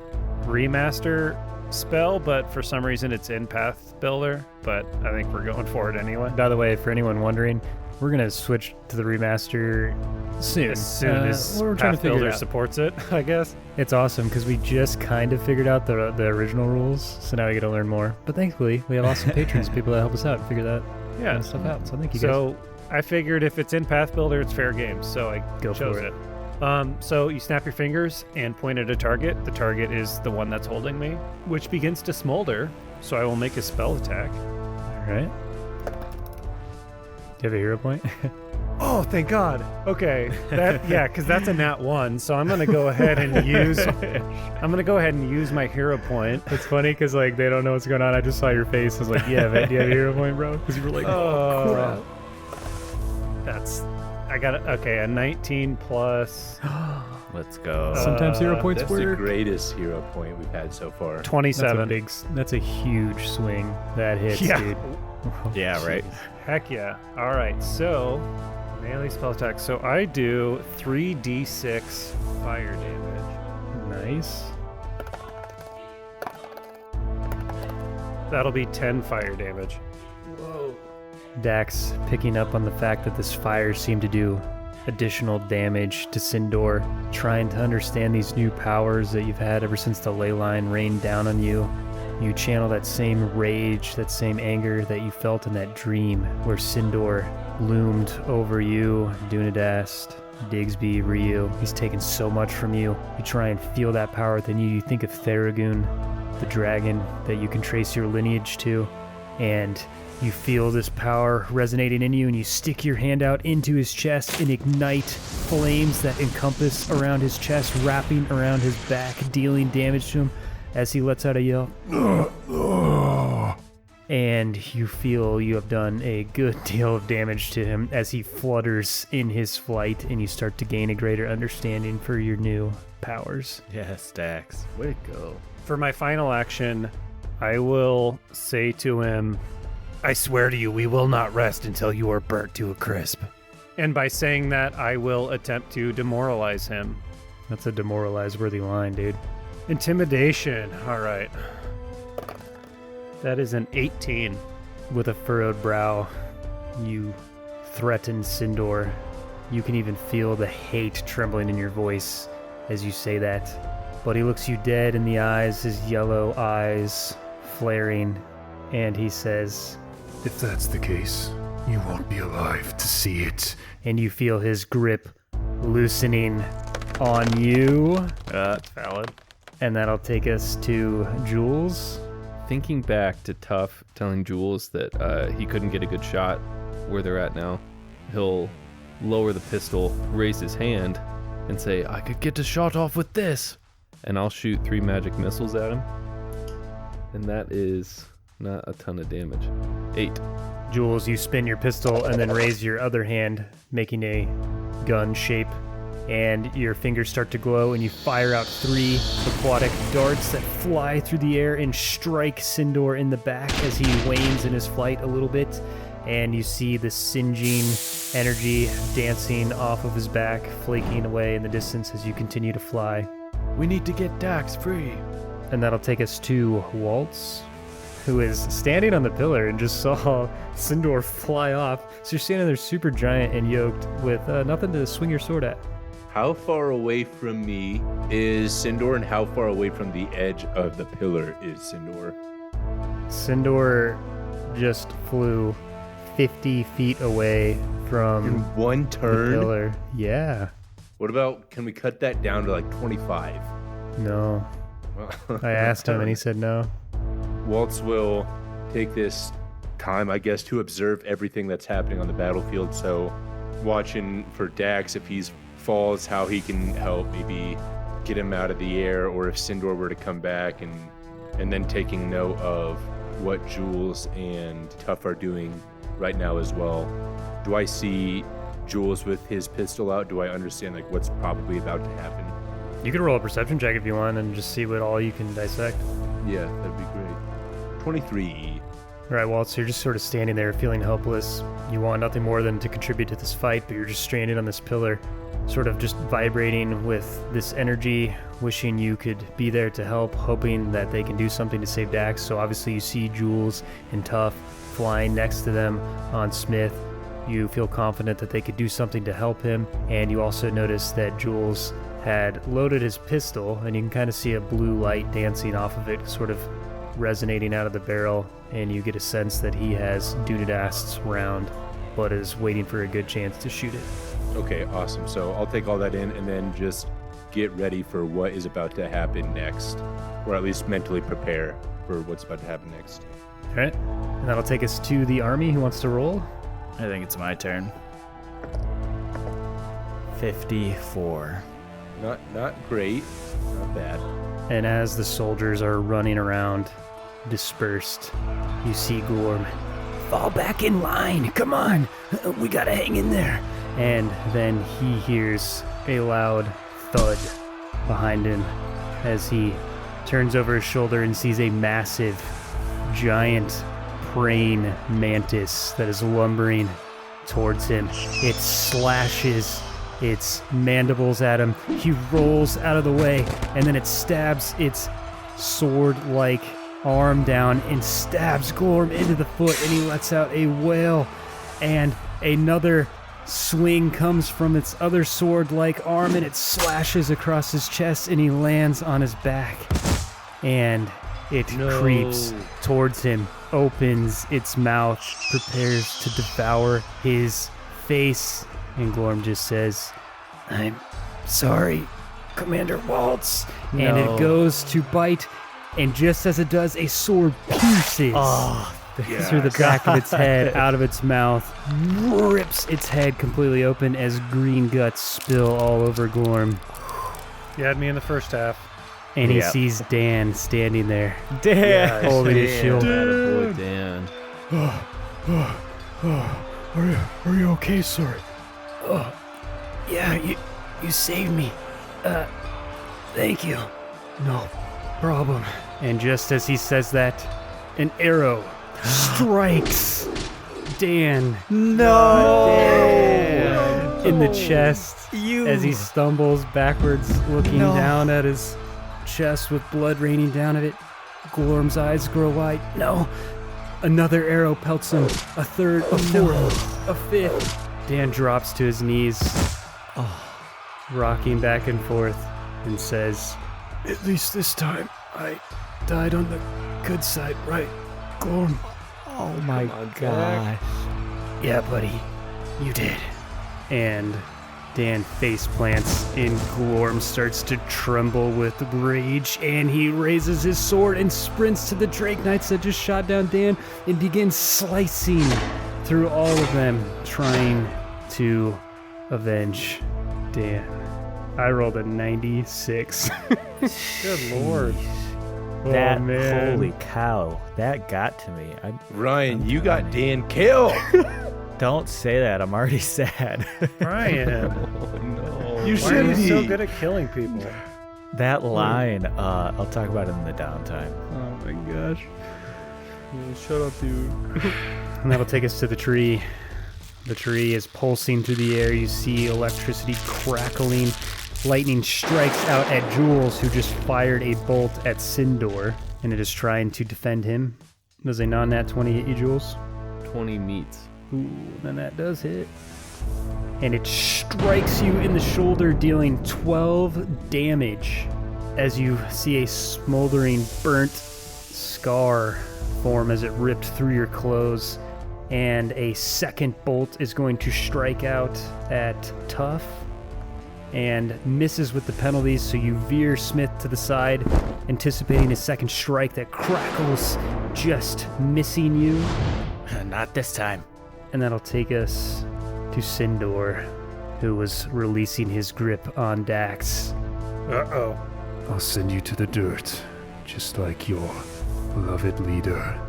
remaster spell, but for some reason it's in Path Builder, but I think we're going for it anyway.
By the way, for anyone wondering, we're going to switch to the remaster soon.
As soon as
we're trying to
Path
figure
Builder
it out.
supports it, I guess.
It's awesome because we just kind of figured out the original rules, so now we get to learn more. But thankfully, we have awesome patrons, people that help us out and figure that kind of stuff out. So thank you guys.
So I figured if it's in Path Builder, it's fair game, so I
Go
chose
for
it. So you snap your fingers and point at a target. The target is the one that's holding me, which begins to smolder, so I will make a spell attack.
All right. Do you have a hero point?
Oh, thank God. Okay. Because that's a nat 1, so I'm gonna go ahead and use my hero point.
It's funny because they don't know what's going on. I just saw your face. I was like, yeah, man, do you have a hero point, bro? Because you were like,
Oh, a 19 plus
Let's go.
Sometimes hero points
That's the
work.
greatest hero point we've had so far.
27.
That's a huge swing. That hits,
Yeah.
dude.
Yeah, right.
Heck yeah. All right, so melee spell attack. So I do 3d6 fire damage.
Nice.
That'll be 10 fire damage.
Dax picking up on the fact that this fire seemed to do additional damage to Scyndor, trying to understand these new powers that you've had ever since the ley line rained down on you. You channel that same rage, that same anger that you felt in that dream where Scyndor loomed over you, Dunadast, Digsby, Ryu, he's taken so much from you. You try and feel that power within you. You think of Theragun, the dragon that you can trace your lineage to, and you feel this power resonating in you, and you stick your hand out into his chest and ignite flames that encompass around his chest, wrapping around his back, dealing damage to him as he lets out a yell. And you feel you have done a good deal of damage to him as he flutters in his flight, and you start to gain a greater understanding for your new powers.
Yes, Dax.
Way to go.
For my final action, I will say to him, I swear to you, we will not rest until you are burnt to a crisp. And by saying that, I will attempt to demoralize him.
That's a demoralize-worthy line, dude.
Intimidation. All right. That is an 18.
With a furrowed brow, you threaten Scyndor. You can even feel the hate trembling in your voice as you say that. But he looks you dead in the eyes, his yellow eyes flaring, and he says,
If that's the case, you won't be alive to see it.
and you feel his grip loosening on you.
That's valid.
And that'll take us to Jules.
Thinking back to Tough telling Jules that he couldn't get a good shot where they're at now, he'll lower the pistol, raise his hand, and say, I could get a shot off with this. And I'll shoot 3 magic missiles at him. And that is not a ton of damage. 8.
Jules, you spin your pistol and then raise your other hand, making a gun shape, and your fingers start to glow, and you fire out 3 aquatic darts that fly through the air and strike Scyndor in the back as he wanes in his flight a little bit, and you see the singeing energy dancing off of his back, flaking away in the distance as you continue to fly.
We need to get Dax free.
And that'll take us to Waltz, who is standing on the pillar and just saw Scyndor fly off. So you're standing there super giant and yoked with nothing to swing your sword at.
How far away from me is Scyndor, and how far away from the edge of the pillar is Scyndor?
Scyndor just flew 50 feet away
In
from
one
the
turn?
pillar. Yeah.
What about, can we cut that down to like 25?
No.
Well,
I asked him and he said no.
Waltz will take this time, I guess, to observe everything that's happening on the battlefield. So watching for Dax, if he's falls, how he can help maybe get him out of the air, or if Scyndor were to come back, and then taking note of what Jules and Tough are doing right now as well. Do I see Jules with his pistol out? Do I understand like what's probably about to happen?
You could roll a perception check if you want and just see what all you can dissect.
Yeah, that'd be great. 23.
All right, Waltz, you're just sort of standing there feeling helpless. You want nothing more than to contribute to this fight, but you're just stranded on this pillar, sort of just vibrating with this energy, wishing you could be there to help, hoping that they can do something to save Dax. So obviously you see Jules and Tough flying next to them on Smith. You feel confident that they could do something to help him, and you also notice that Jules had loaded his pistol, and you can kind of see a blue light dancing off of it, sort of resonating out of the barrel, and you get a sense that he has Dunadast's round, but is waiting for a good chance to shoot it.
Okay, awesome. So I'll take all that in and then just get ready for what is about to happen next, or at least mentally prepare for what's about to happen next.
All right, and that'll take us to the army. Who wants to roll?
I think it's my turn. 54.
Not great, not bad.
And as the soldiers are running around, dispersed, you see Gorm. Fall back in line, come on, we gotta hang in there. And then he hears a loud thud behind him as he turns over his shoulder and sees a massive, giant praying mantis that is lumbering towards him. It slashes its mandibles at him. He rolls out of the way, and then it stabs its sword-like arm down and stabs Gorm into the foot, and he lets out a wail, and another swing comes from its other sword-like arm, and it slashes across his chest, and he lands on his back, and it creeps towards him, opens its mouth, prepares to devour his face, and Gorm just says, I'm sorry, Commander Waltz. And
No.
it goes to bite, and just as it does, a sword pierces through the back of its head, out of its mouth, rips its head completely open as green guts spill all over Glorm.
You had me in the first half.
And he
Yep.
sees Dan standing there,
Damn.
holding his shield.
Attaboy, Dan.
Are you okay, sir?
Yeah, you saved me. Thank you. No problem. And just as he says that, an arrow strikes Dan in the chest as he stumbles backwards, looking down at his chest with blood raining down at it. Glorm's eyes grow wide. No. Another arrow pelts him. A third, a fourth, a fifth. Dan drops to his knees, rocking back and forth, and says, "At least this time, I died on the good side, right, Glorm?"
Oh my god.
"Yeah, buddy, you did." And Dan face plants, and Glorm starts to tremble with rage, and he raises his sword and sprints to the Drake Knights that just shot down Dan and begins slicing through all of them, trying to avenge Dan. I rolled a 96.
Good lord.
That,
Oh, man.
holy cow, that got to me.
Ryan, you got Dan killed.
Don't say that, I'm already sad.
Ryan,
Oh, no.
You
why are you
should
so
be.
good at killing people?
That line, I'll talk about it in the downtime.
Oh my gosh. Shut up, dude.
And that'll take us to the tree. The tree is pulsing through the air. You see electricity crackling. Lightning strikes out at Jules, who just fired a bolt at Scyndor, and it is trying to defend him. Does a non-nat 20 hit you, Jules?
20 meets.
Ooh, then that does hit. And it strikes you in the shoulder, dealing 12 damage as you see a smoldering, burnt scar form as it ripped through your clothes. And a second bolt is going to strike out at Tough and misses with the penalties, so you veer Smith to the side, anticipating a second strike that crackles, just missing you.
Not this time.
And that'll take us to Scyndor, who was releasing his grip on Dax.
Uh-oh.
I'll send you to the dirt, just like your beloved leader,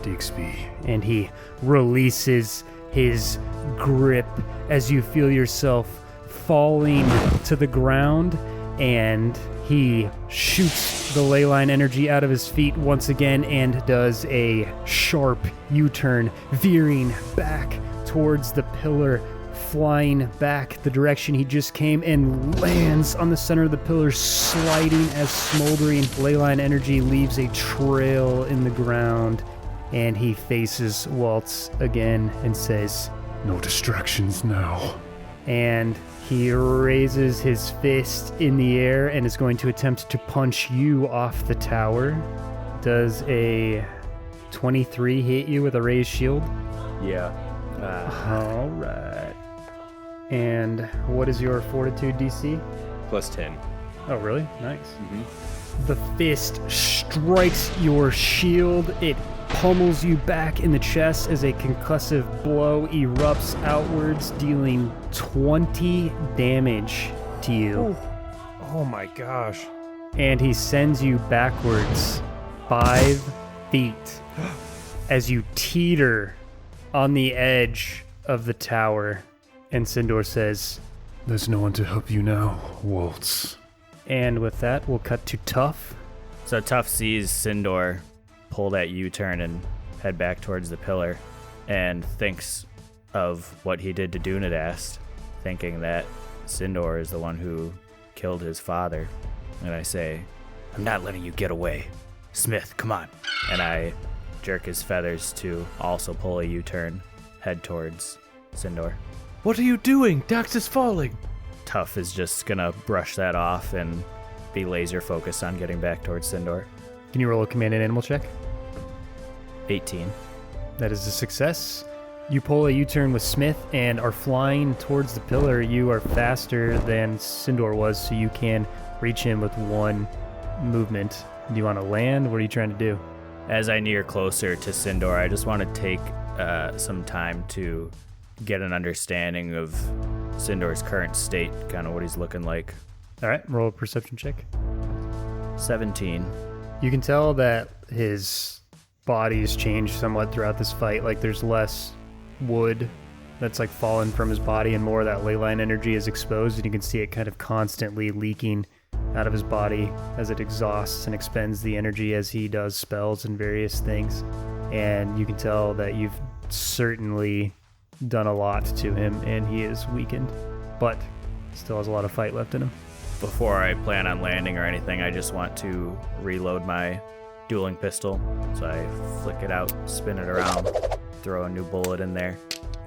Digsby.
And he releases his grip as you feel yourself falling to the ground, and he shoots the ley line energy out of his feet once again and does a sharp U-turn, veering back towards the pillar, flying back the direction he just came, and lands on the center of the pillar, sliding as smoldering ley line energy leaves a trail in the ground. And he faces Waltz again and says,
No distractions now.
and he raises his fist in the air and is going to attempt to punch you off the tower. Does a 23 hit you with a raised shield?
Yeah.
All right. And what is your fortitude DC?
Plus 10.
Oh, really? Nice. The fist strikes your shield. It pummels you back in the chest as a concussive blow erupts outwards, dealing 20 damage to you.
Oh my gosh.
And he sends you backwards 5 feet as you teeter on the edge of the tower. And Scyndor says,
There's no one to help you now, Waltz.
and with that, we'll cut to Tough.
So Tough sees Scyndor pull that U-turn and head back towards the pillar, and thinks of what he did to Dunadast, thinking that Scyndor is the one who killed his father. And I say, I'm not letting you get away. Smith, come on. And I jerk his feathers to also pull a U-turn, head towards Scyndor.
What are you doing? Dax is falling.
Tough is just gonna brush that off and be laser focused on getting back towards Scyndor.
Can you roll a command and animal check?
18.
That is a success. You pull a U-turn with Smith and are flying towards the pillar. You are faster than Scyndor was, so you can reach him with one movement. Do you want to land? What are you trying to do?
As I near closer to Scyndor, I just want to take some time to get an understanding of Sindor's current state, kind of what he's looking like.
All right, roll a perception check.
17.
You can tell that his body's changed somewhat throughout this fight. Like there's less wood that's like fallen from his body and more of that ley line energy is exposed, and you can see it kind of constantly leaking out of his body as it exhausts and expends the energy as he does spells and various things. And you can tell that you've certainly done a lot to him and he is weakened, but still has a lot of fight left in him.
Before I plan on landing or anything, I just want to reload my dueling pistol. So I flick it out, spin it around, throw a new bullet in there,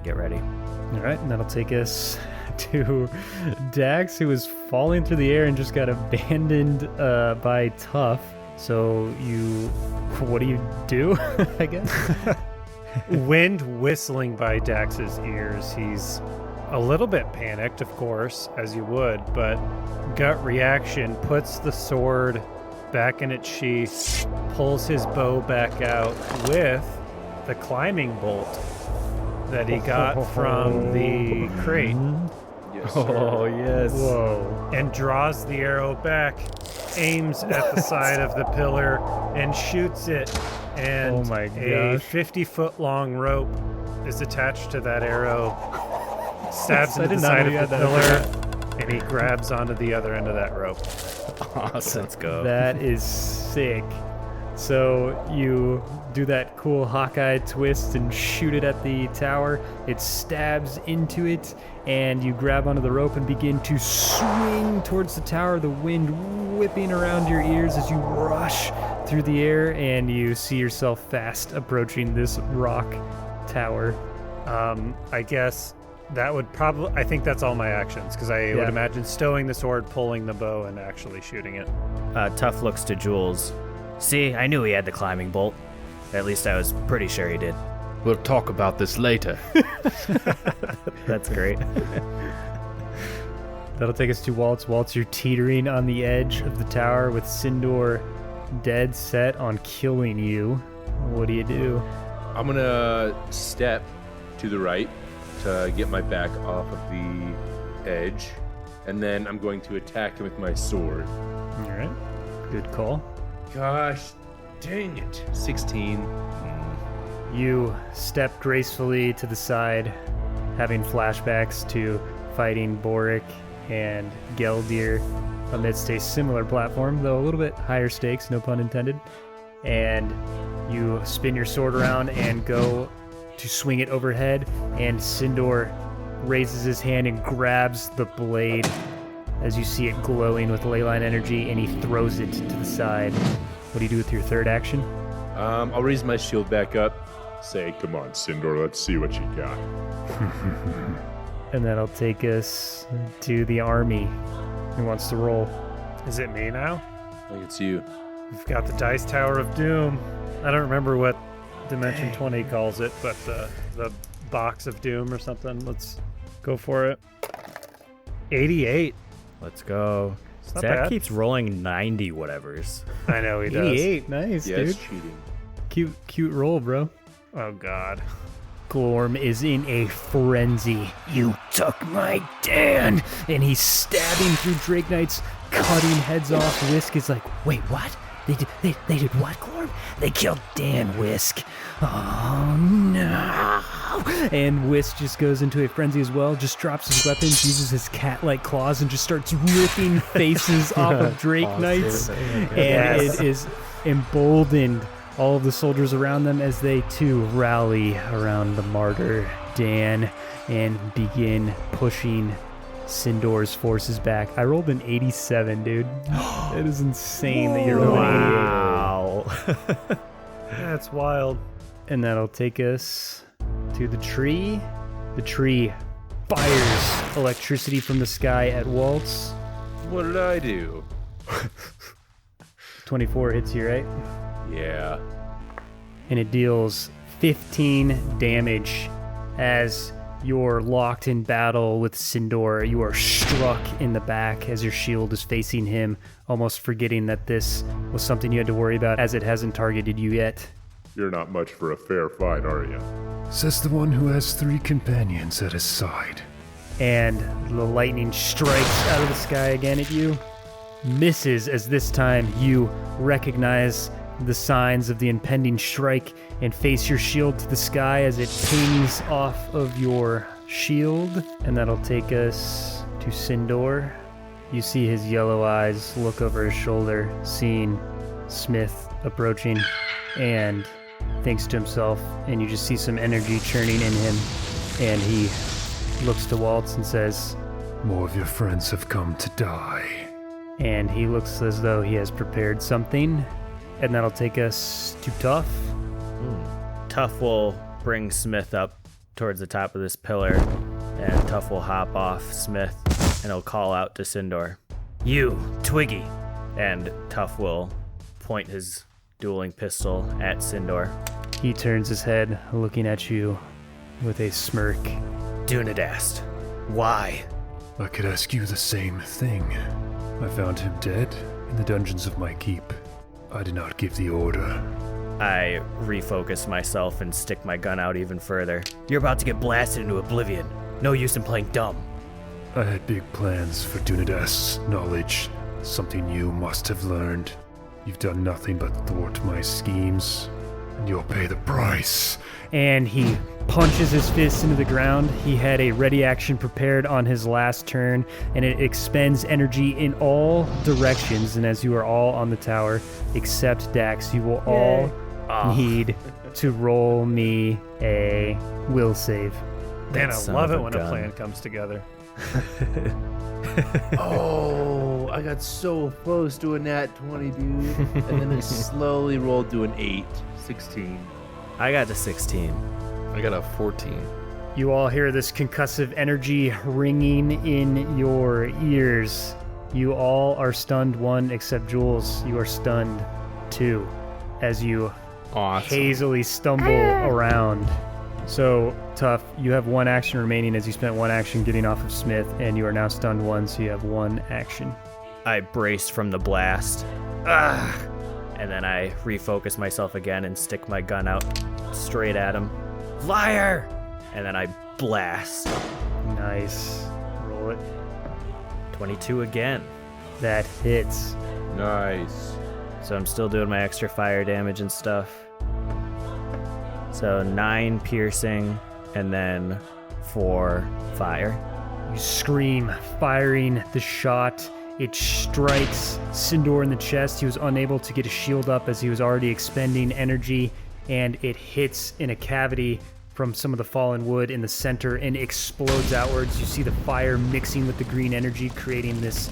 get ready.
All right, and that'll take us to Dax, who was falling through the air and just got abandoned by Tough. So what do you do, I guess?
Wind whistling by Dax's ears. He's a little bit panicked, of course, as you would, but gut reaction puts the sword back in its sheath, pulls his bow back out with the climbing bolt that he got from the crate.
Yes,
Oh, yes.
Whoa.
And draws the arrow back, aims at the side of the pillar, and shoots it. And
Oh my
a
gosh.
50-foot long rope is attached to that arrow, stabs
I
into
did
the
not
side
know
of
you
the
had
pillar, and he grabs onto the other end of that rope.
Awesome. Let's go.
That is sick. So you do that cool Hawkeye twist and shoot it at the tower. It stabs into it, and you grab onto the rope and begin to swing towards the tower, the wind whipping around your ears as you rush through the air, and you see yourself fast approaching this rock tower.
I guess that would probably... I think that's all my actions, because I would imagine stowing the sword, pulling the bow, and actually shooting it.
Tough looks to Jules. See, I knew he had the climbing bolt. At least I was pretty sure he did.
We'll talk about this later.
That's great.
That'll take us to Waltz. Waltz, you're teetering on the edge of the tower with Scyndor dead set on killing you. What do you do?
I'm gonna step to the right to get my back off of the edge, and then I'm going to attack him with my sword.
All right. Good call.
Gosh, dang it. 16.
You step gracefully to the side, having flashbacks to fighting Boric and Geldir amidst a similar platform, though a little bit higher stakes, no pun intended. And you spin your sword around and go to swing it overhead, and Scyndor raises his hand and grabs the blade as you see it glowing with leyline energy, and he throws it to the side. What do you do with your third action?
I'll raise my shield back up, say, come on, Scyndor, let's see what you got.
And that'll take us to the army. Who wants to roll?
Is it me now?
I think it's you.
We've got the Dice Tower of Doom. I don't remember what Dimension 20 calls it, but the Box of Doom or something. Let's go for it. 88.
Let's go.
not
Zach
bad.
keeps rolling 90 whatevers.
I know he does.
88, nice,
Yeah,
dude.
it's cheating.
Cute roll, bro.
Oh, God.
Glorm is in a frenzy. You took my Dan! And he's stabbing through Drake Knights, cutting heads off. Whisk is like, wait, what? They did what, Glorm? They killed Dan, Whisk. Oh, no. And Whisk just goes into a frenzy as well, just drops his weapons, uses his cat-like claws, and just starts ripping faces off of Drake Knights. And it is emboldened all of the soldiers around them as they too rally around the martyr Dan and begin pushing Scyndor's forces back. I rolled an 87, dude. It is insane that you're rolling 88.
Wow.
That's wild.
And that'll take us to the tree. The tree fires electricity from the sky at Waltz.
What did I do?
24 hits you, right?
Yeah.
And it deals 15 damage as you're locked in battle with Scyndor. You are struck in the back as your shield is facing him, almost forgetting that this was something you had to worry about as it hasn't targeted you yet.
You're not much for a fair fight, are you?
Says the one who has 3 companions at his side.
And the lightning strikes out of the sky again at you. Misses as this time you recognize the signs of the impending strike and face your shield to the sky as it pings off of your shield. And that'll take us to Scyndor. You see his yellow eyes look over his shoulder, seeing Smith approaching, and thinks to himself, and you just see some energy churning in him, and he looks to Waltz and says,
More of your friends have come to die.
and he looks as though he has prepared something, and that'll take us to Tough.
Tough will bring Smith up towards the top of this pillar, and Tough will hop off Smith, and he'll call out to Scyndor, "You, Twiggy!" And Tough will point his dueling pistol at Scyndor.
He turns his head, looking at you with a smirk.
Dunadast, why?
I could ask you the same thing. I found him dead in the dungeons of my keep. I did not give the order.
I refocus myself and stick my gun out even further. You're about to get blasted into oblivion. No use in playing dumb.
I had big plans for Dunadast's knowledge, something you must have learned. You've done nothing but thwart my schemes, and you'll pay the price.
And he punches his fist into the ground. He had a ready action prepared on his last turn, and it expends energy in all directions. And as you are all on the tower, except Dax, you will all need to roll me a will save.
Man, I
Son
love
of
it
a
when
gun.
a plan comes together.
Oh, I got so close to a nat 20, dude. And then it slowly rolled to an 8. 16.
I got to 16.
I got a 14.
You all hear this concussive energy ringing in your ears. You all are stunned, 1 except Jules. You are stunned 2 as you
Awesome.
hazily stumble around. So, Tough, you have 1 action remaining as you spent 1 action getting off of Smith, and you are now stunned 1, so you have 1 action.
I brace from the blast. And then I refocus myself again and stick my gun out straight at him. Liar! And then I blast.
Nice. Roll it.
22 again.
That hits.
Nice.
So I'm still doing my extra fire damage and stuff. So 9 piercing and then 4 fire.
You scream, firing the shot. It strikes Scyndor in the chest. He was unable to get his shield up as he was already expending energy, and it hits in a cavity from some of the fallen wood in the center and explodes outwards. You see the fire mixing with the green energy, creating this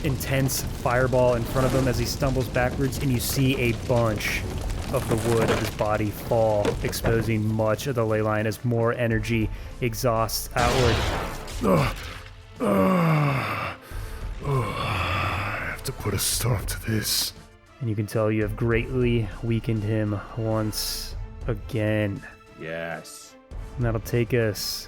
intense fireball in front of him as he stumbles backwards, and you see a bunch of the wood of his body fall, exposing much of the ley line as more energy exhausts outward.
I have to put a stop to this.
And you can tell you have greatly weakened him once again.
Yes.
And that'll take us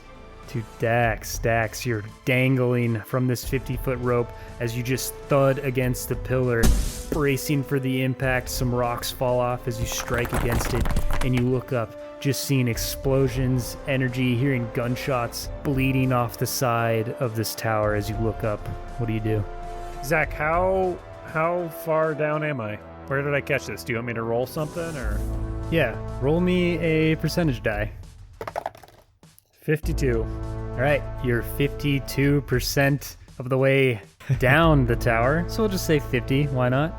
to Dax. Dax, you're dangling from this 50-foot rope as you just thud against the pillar, bracing for the impact. Some rocks fall off as you strike against it, and you look up, just seeing explosions, energy, hearing gunshots bleeding off the side of this tower as you look up. What do you do?
Zach, how far down am I? Where did I catch this? Do you want me to roll something or?
Yeah, roll me a percentage die.
52.
All right, you're 52% of the way down the tower. So we'll just say 50. Why not?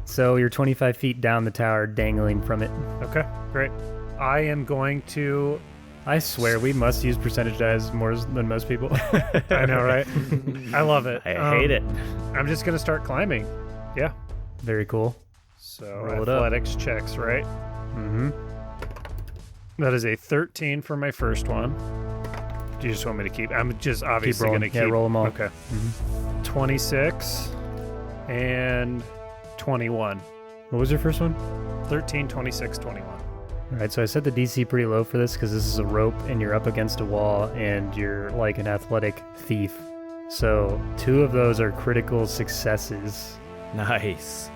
So you're 25 feet down the tower, dangling from it.
Okay, great. I am going to.
I swear we must use percentage dice more than most people.
I know, right? I love it.
I hate it.
I'm just going to start climbing. Yeah.
Very cool.
So
Roll it up.
athletics checks, right?
Mm-hmm.
That is a 13 for my first one. Do you just want me to keep? I'm just obviously
rolling.
going to
Yeah,
keep.
roll 'em all.
Okay. 26 and 21.
What was your first one?
13, 26, 21.
All right, so I set the DC pretty low for this because this is a rope and you're up against a wall and you're like an athletic thief. So 2 of those are critical successes.
Nice.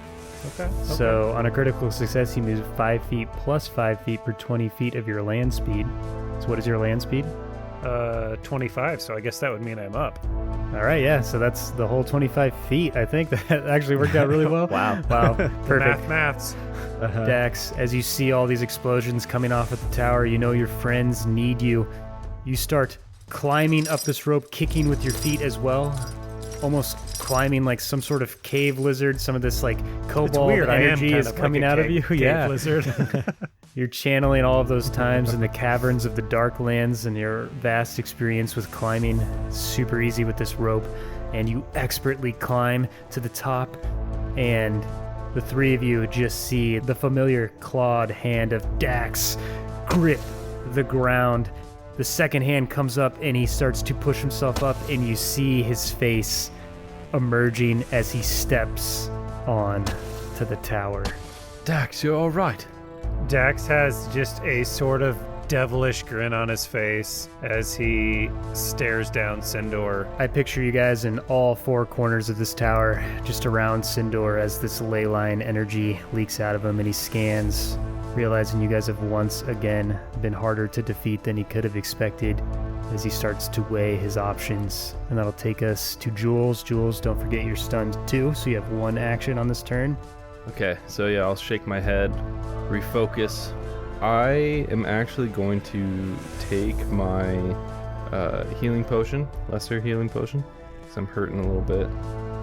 Okay.
So on a critical success, you move 5 feet plus 5 feet per 20 feet of your land speed. So what is your land speed?
25, so I guess that would mean I'm up.
All right, yeah, so that's the whole 25 feet. I think that actually worked out really well.
Wow.
Wow, perfect.
Maths.
Dax, as you see all these explosions coming off at the tower, you know your friends need you. You start climbing up this rope, kicking with your feet as well, almost climbing like some sort of cave lizard. Some of this like cobalt
weird. I am
energy
kind
is
of
coming
like a
out of you.
cave lizard.
You're channeling all of those times in the caverns of the dark lands and your vast experience with climbing. Super easy with this rope. And you expertly climb to the top, and the 3 of you just see the familiar clawed hand of Dax grip the ground. The second hand comes up and he starts to push himself up, and you see his face emerging as he steps on to the tower.
Dax, you're all right.
Dax has just a sort of devilish grin on his face as he stares down Scyndor.
I picture you guys in all 4 corners of this tower, just around Scyndor as this ley line energy leaks out of him, and he scans, realizing you guys have once again been harder to defeat than he could have expected, as he starts to weigh his options. And that'll take us to Jules. Jules, don't forget you're stunned too, so you have 1 action on this turn.
Okay, so yeah, I'll shake my head, refocus. I am actually going to take my healing potion, lesser healing potion, because I'm hurting a little bit.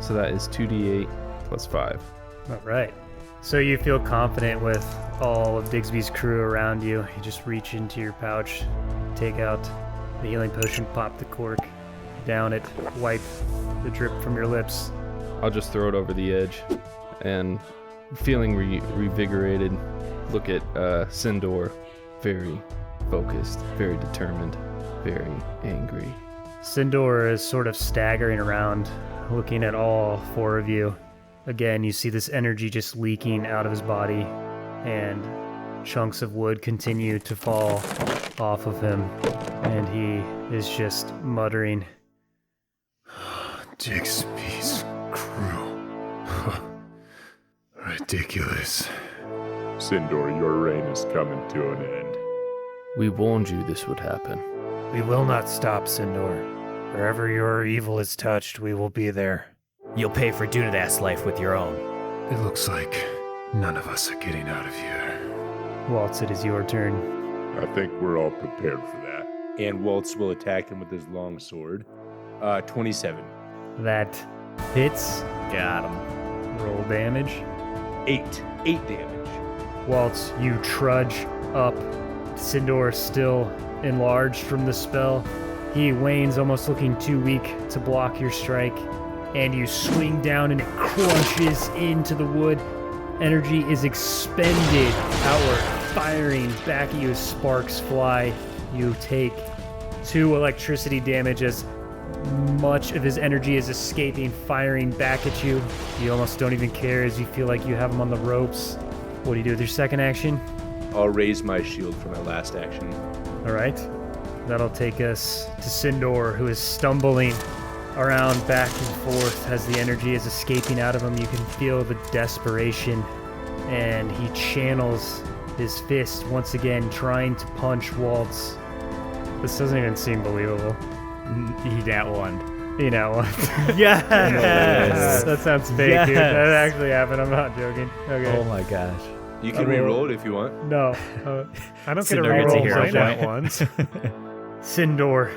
So that is 2d8 plus 5.
All right. So you feel confident with all of Digsby's crew around you. You just reach into your pouch, take out the healing potion, pop the cork, down it, wipe the drip from your lips.
I'll just throw it over the edge, and feeling revigorated, look at Scyndor, very focused, very determined, very angry.
Scyndor is sort of staggering around, looking at all 4 of you. Again, you see this energy just leaking out of his body, and chunks of wood continue to fall off of him, and he is just muttering.
Digsby's crew. Ridiculous.
Scyndor, your reign is coming to an end.
We warned you this would happen.
We will not stop, Scyndor. Wherever your evil is touched, we will be there.
You'll pay for Dunadas' life with your own.
It looks like none of us are getting out of here.
Waltz, it is your turn.
I think we're all prepared for that.
And Waltz will attack him with his long sword. 27.
That hits.
Got him.
Roll damage.
8 damage.
Waltz, you trudge up. Scyndor still enlarged from the spell. He wanes, almost looking too weak to block your strike. And you swing down and it crunches into the wood. Energy is expended outward, firing back at you as sparks fly. You take 2 electricity damage as much of his energy is escaping, firing back at you. You almost don't even care as you feel like you have him on the ropes. What do you do with your second action?
I'll raise my shield for my last action.
All right. That'll take us to Scyndor, who is stumbling around back and forth as the energy is escaping out of him. You can feel the desperation, and he channels his fist once again, trying to punch Waltz. This doesn't even seem believable.
He that one.
You know what?
Yes!
That sounds fake,
Yes.
dude. That actually happened. I'm not joking. Okay.
Oh my gosh.
You can re-roll it if you want.
No.
I don't get a
Scyndor gets a
reroll
hero
for that
point.
once.
Scyndor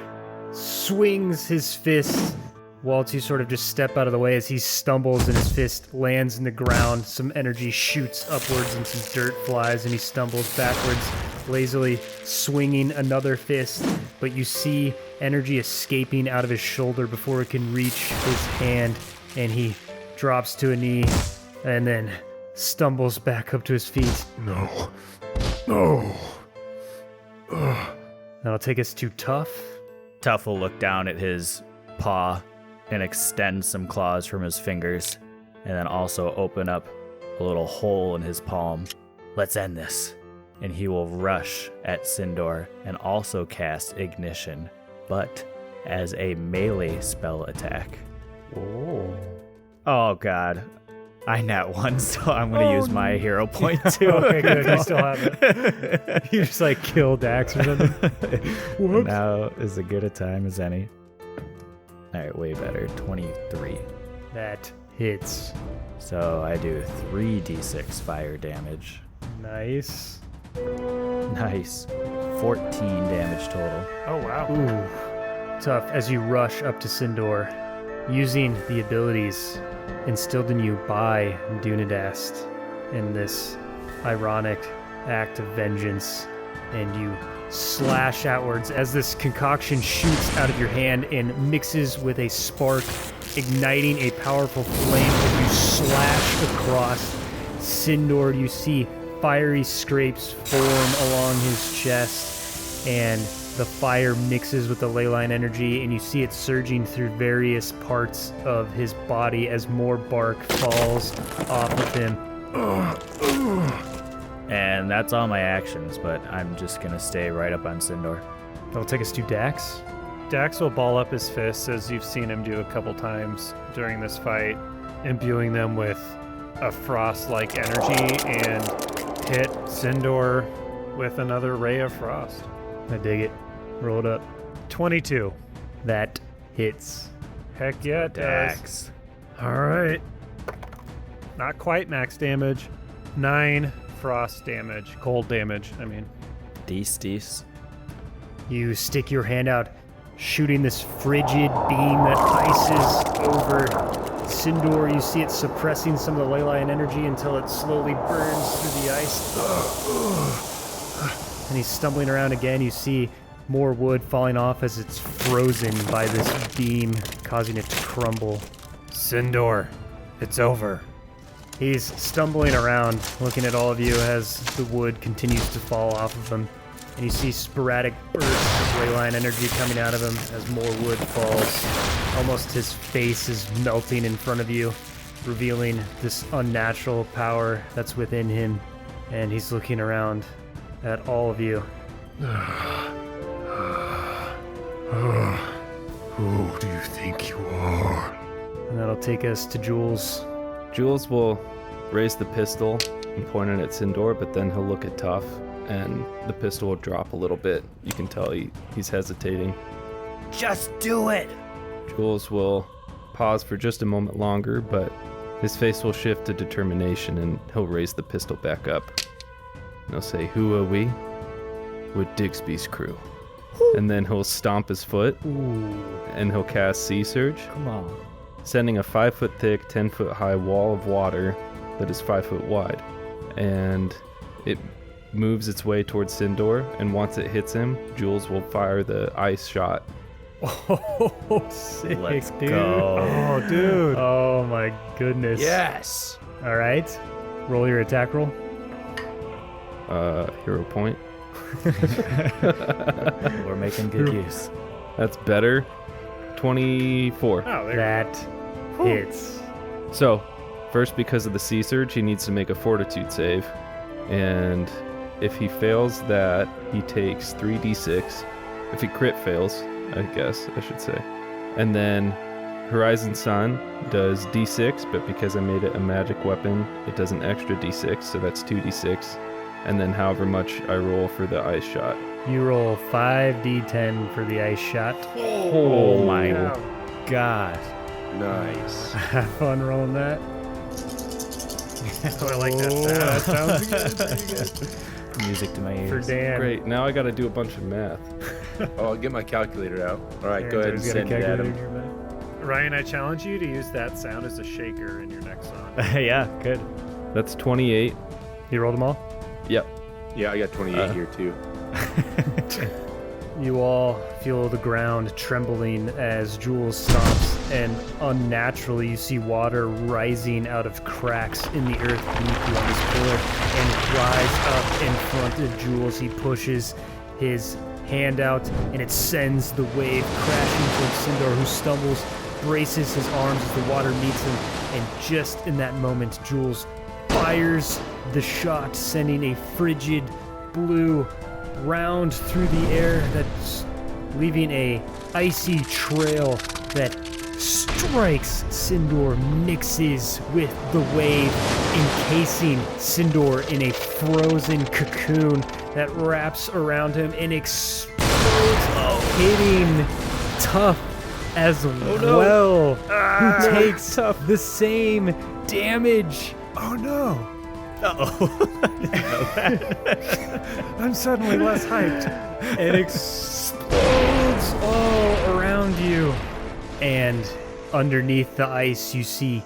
swings his fist. Waltz, you sort of just step out of the way as he stumbles and his fist lands in the ground. Some energy shoots upwards and some dirt flies, and he stumbles backwards, lazily swinging another fist. But you see energy escaping out of his shoulder before it can reach his hand, and he drops to a knee and then stumbles back up to his feet.
No. No.
That'll take us to Tough.
Tuff will look down at his paw and extend some claws from his fingers, and then also open up a little hole in his palm. Let's end this. and he will rush at Scyndor and also cast Ignition, but as a melee spell attack. Oh god. I nat 1, so I'm going to use my hero point too.
Okay, good. You still have it. You just like kill Dax or something.
Now is as good a time as any. All right, way better. 23.
That hits.
So I do 3d6 fire damage.
Nice.
Nice. 14 damage total.
Oh, wow.
Ooh. Tough as you rush up to Scyndor, using the abilities instilled in you by Dunadast in this ironic act of vengeance, and you slash outwards as this concoction shoots out of your hand and mixes with a spark, igniting a powerful flame as you slash across Scyndor. You see fiery scrapes form along his chest, and the fire mixes with the ley line energy, and you see it surging through various parts of his body as more bark falls off of him.
And that's all my actions, but I'm just going to stay right up on Scyndor.
That'll take us to Dax.
Dax will ball up his fists, as you've seen him do a couple times during this fight, imbuing them with a frost-like energy, and hit Scyndor with another ray of frost.
I dig it. Roll it up.
22.
That hits.
Heck yeah, it does.
Dax.
All right. Not quite max damage. 9 frost damage. Cold damage, I mean.
Deece.
You stick your hand out, shooting this frigid beam that ices over Scyndor. You see it suppressing some of the ley line energy until it slowly burns through the ice. And he's stumbling around again. You see more wood falling off as it's frozen by this beam, causing it to crumble.
Scyndor, it's over.
He's stumbling around, looking at all of you as the wood continues to fall off of him. And you see sporadic bursts of ley line energy coming out of him as more wood falls. Almost his face is melting in front of you, revealing this unnatural power that's within him. And he's looking around at all of you.
Who do you think you are?
And that'll take us to Jules.
Jules will raise the pistol and point it at Scyndor, but then he'll look at Tuff, and the pistol will drop a little bit. You can tell he's hesitating.
Just do it!
Jules will pause for just a moment longer, but his face will shift to determination, and he'll raise the pistol back up. And he'll say, "Who are we? We're Digsby's crew." And then he'll stomp his foot, and he'll cast Sea Surge,
Come on.
sending a 5-foot thick, 10-foot high wall of water that is 5 foot wide. And it moves its way towards Scyndor, and once it hits him, Jules will fire the ice shot.
Oh, sick,
Let's
dude.
go.
Oh, dude.
Oh, my goodness.
Yes.
All right. Roll your attack roll.
Hero point.
We're making good use.
That's better. 24.
Oh, there
That hits.
So, first, because of the Sea Surge, he needs to make a Fortitude save. And if he fails that, he takes 3d6. If he crit fails, I guess I should say. And then Horizon Sun does d6, but because I made it a magic weapon, it does an extra d6, so that's 2d6. And then however much I roll for the ice shot.
You roll 5d10 for the ice shot.
Oh my
Wow.
god.
Nice.
Have fun rolling that.
I like that sound.
That sounds good.
Music to my
For
ears.
Dan.
Great, now I gotta do a bunch of math.
Oh, I'll get my calculator out. All right, go ahead and
Aaron's got a
send it at
calculator
him.
in your back.
Ryan, I challenge you to use that sound as a shaker in your next song.
Yeah, good.
That's 28.
You rolled them all?
Yep.
Yeah, I got 28 here too.
You all feel the ground trembling as Jules stomps, and unnaturally you see water rising out of cracks in the earth beneath you on this pillar and rise up in front of Jules. He pushes his hand out and it sends the wave crashing towards Scyndor, who stumbles, braces his arms as the water meets him, and just in that moment Jules fires the shot, sending a frigid blue round through the air that's leaving a icy trail that strikes Scyndor, mixes with the wave, encasing Scyndor in a frozen cocoon that wraps around him and explodes, hitting Tough as well, who takes the same damage.
Oh no! Uh-oh. I didn't know that. I'm suddenly less hyped.
It explodes all around you. And underneath the ice, you see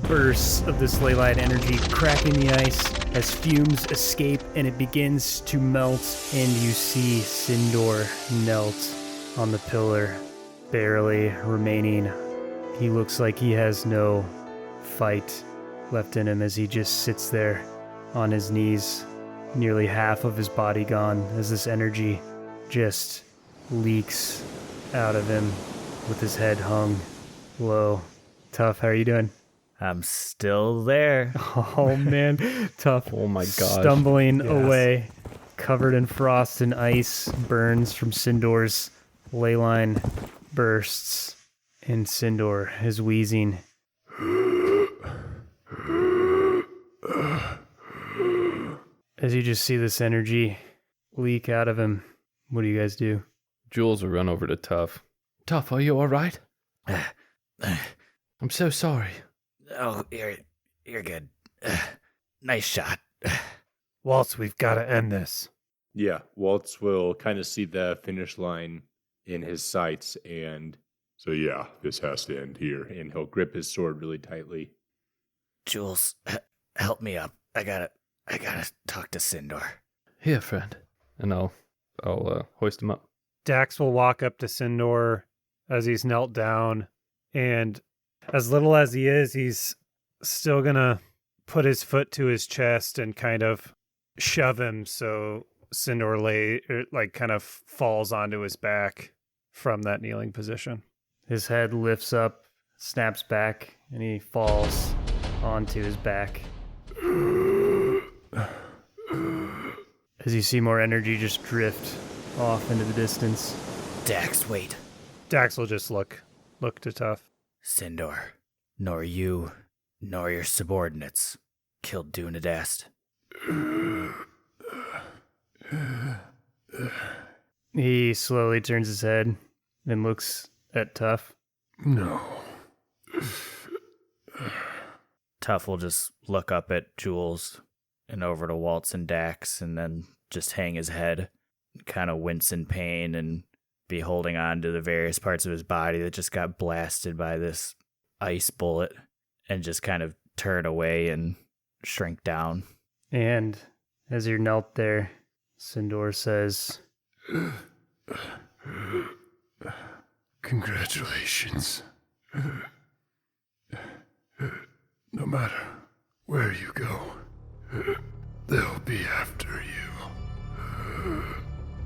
bursts of this ley line energy cracking the ice as fumes escape and it begins to melt. And you see Scyndor knelt on the pillar, barely remaining. He looks like he has no fight left in him as he just sits there on his knees, nearly half of his body gone as this energy just leaks out of him with his head hung low. Tough, how are you doing?
I'm still there.
Oh man, Tough.
Oh my gosh.
Stumbling away, covered in frost and ice, burns from Scyndor's ley line bursts, and Scyndor is wheezing. As you just see this energy leak out of him, what do you guys do?
Jules will run over to Tough. Tough, are you all right? I'm so sorry.
Oh, you're good. Nice shot.
Waltz, we've got to end this.
Yeah, Waltz will kind of see the finish line in his sights, and
So yeah, this has to end here.
and he'll grip his sword really tightly.
Jules, help me up. I gotta talk to Scyndor.
Here, friend. And I'll hoist him up.
Dax will walk up to Scyndor as he's knelt down, and as little as he is, he's still gonna put his foot to his chest and kind of shove him so Scyndor kind of falls onto his back from that kneeling position.
His head lifts up, snaps back, and he falls onto his back. As you see more energy just drift off into the distance.
Dax, wait.
Dax will just look to Tough.
Scyndor, nor you, nor your subordinates killed Dunadast.
He slowly turns his head and looks at Tough.
No.
Tough will just look up at Jules and over to Waltz and Dax and then just hang his head, kind of wince in pain and be holding on to the various parts of his body that just got blasted by this ice bullet and just kind of turn away and shrink down.
And as you're knelt there, Scyndor says,
Congratulations. No matter where you go, they'll be after you.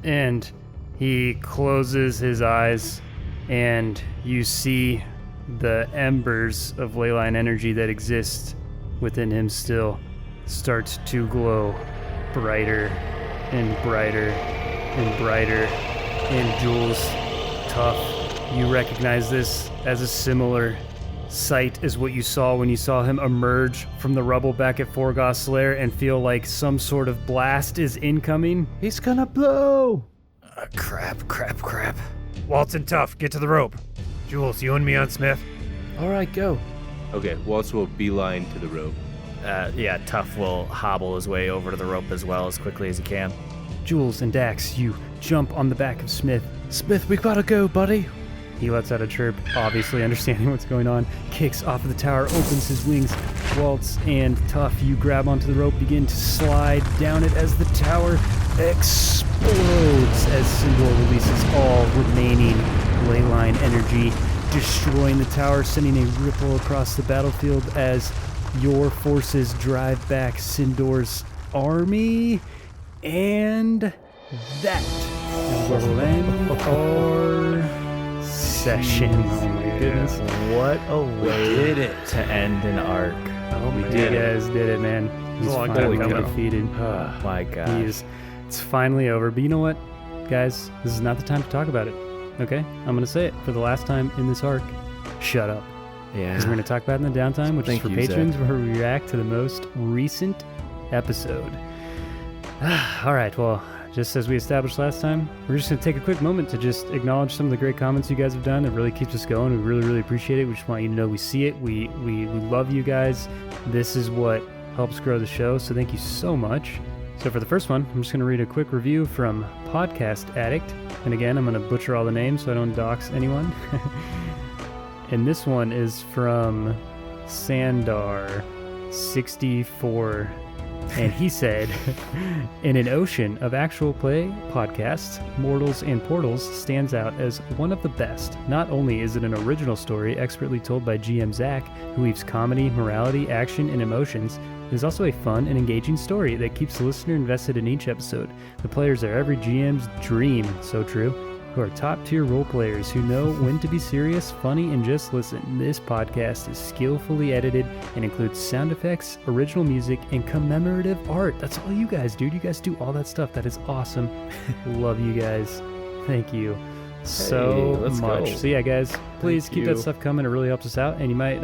and he closes his eyes, and you see the embers of leyline energy that exist within him still start to glow brighter and brighter and brighter. And Jules, Tough, you recognize this as a similar sight as what you saw when you saw him emerge from the rubble back at Forgoth's lair and feel like some sort of blast is incoming.
He's gonna blow!
Crap.
Waltz and Tough, get to the rope. Jules, you and me on Smith.
All right, go.
Okay, Waltz will beeline to the rope.
Tough will hobble his way over to the rope as well as quickly as he can.
Jules and Dax, you jump on the back of Smith.
Smith, we gotta go, buddy.
He lets out a chirp, obviously understanding what's going on, kicks off of the tower, opens his wings. Waltz and Tough, you grab onto the rope, begin to slide down it as the tower explodes as Scyndor releases all remaining leyline energy, destroying the tower, sending a ripple across the battlefield as your forces drive back Scyndor's army. And that will end our session. Oh my goodness.
What a way to end an arc.
Oh, we did. You guys did it, man. He's
a long
finally
time coming.
defeated.
My God.
He is It's finally over. But you know what, guys? This is not the time to talk about it. Okay? I'm going to say it for the last time in this arc. Shut up.
Yeah.
Because we're going to talk about it in the downtime, which
Thank
is for
you,
patrons,
Zach.
where we react to the most recent episode. All right, well, just as we established last time, we're just going to take a quick moment to just acknowledge some of the great comments you guys have done. It really keeps us going. We really, really appreciate it. We just want you to know we see it. We love you guys. This is what helps grow the show, so thank you so much. So for the first one, I'm just going to read a quick review from Podcast Addict. And again, I'm going to butcher all the names so I don't dox anyone. And this one is from Scyndor 64. And he said, in an ocean of actual play podcasts, Mortals and Portals stands out as one of the best. Not only is it an original story expertly told by GM Zach, who weaves comedy, morality, action, and emotions, it is also a fun and engaging story that keeps the listener invested in each episode. The players are every GM's dream, so true, who are top-tier role players who know when to be serious, funny, and just listen. This podcast is skillfully edited and includes sound effects, original music, and commemorative art. That's all you guys do. You guys do all that stuff. That is awesome. Love you guys. Thank you so
let's
much.
go.
So yeah, guys, please
Thank
keep
you.
that stuff coming. It really helps us out, and you might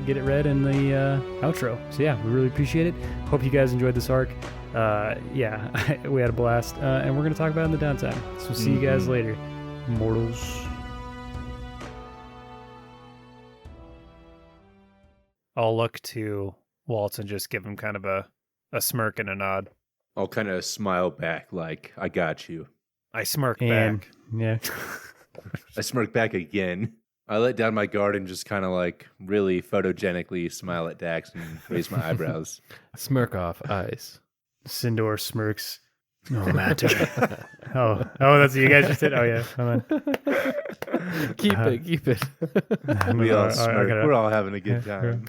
get it read in the outro. So yeah, we really appreciate it. Hope you guys enjoyed this arc. Yeah, we had a blast, and we're going to talk about it in the downtime. So see you guys later. Mortals.
I'll look to Waltz and just give him kind of a smirk and a nod.
I'll kind of smile back like, I got you.
I smirk
And
back.
yeah,
I smirk back again. I let down my guard and just kind of like really photogenically smile at Dax and raise my eyebrows.
Smirk off eyes.
Scyndor smirks.
No matter.
Oh, that's what you guys just did. Oh yeah, come on.
Keep it.
We all smirk.
I gotta-
We're all having a good time.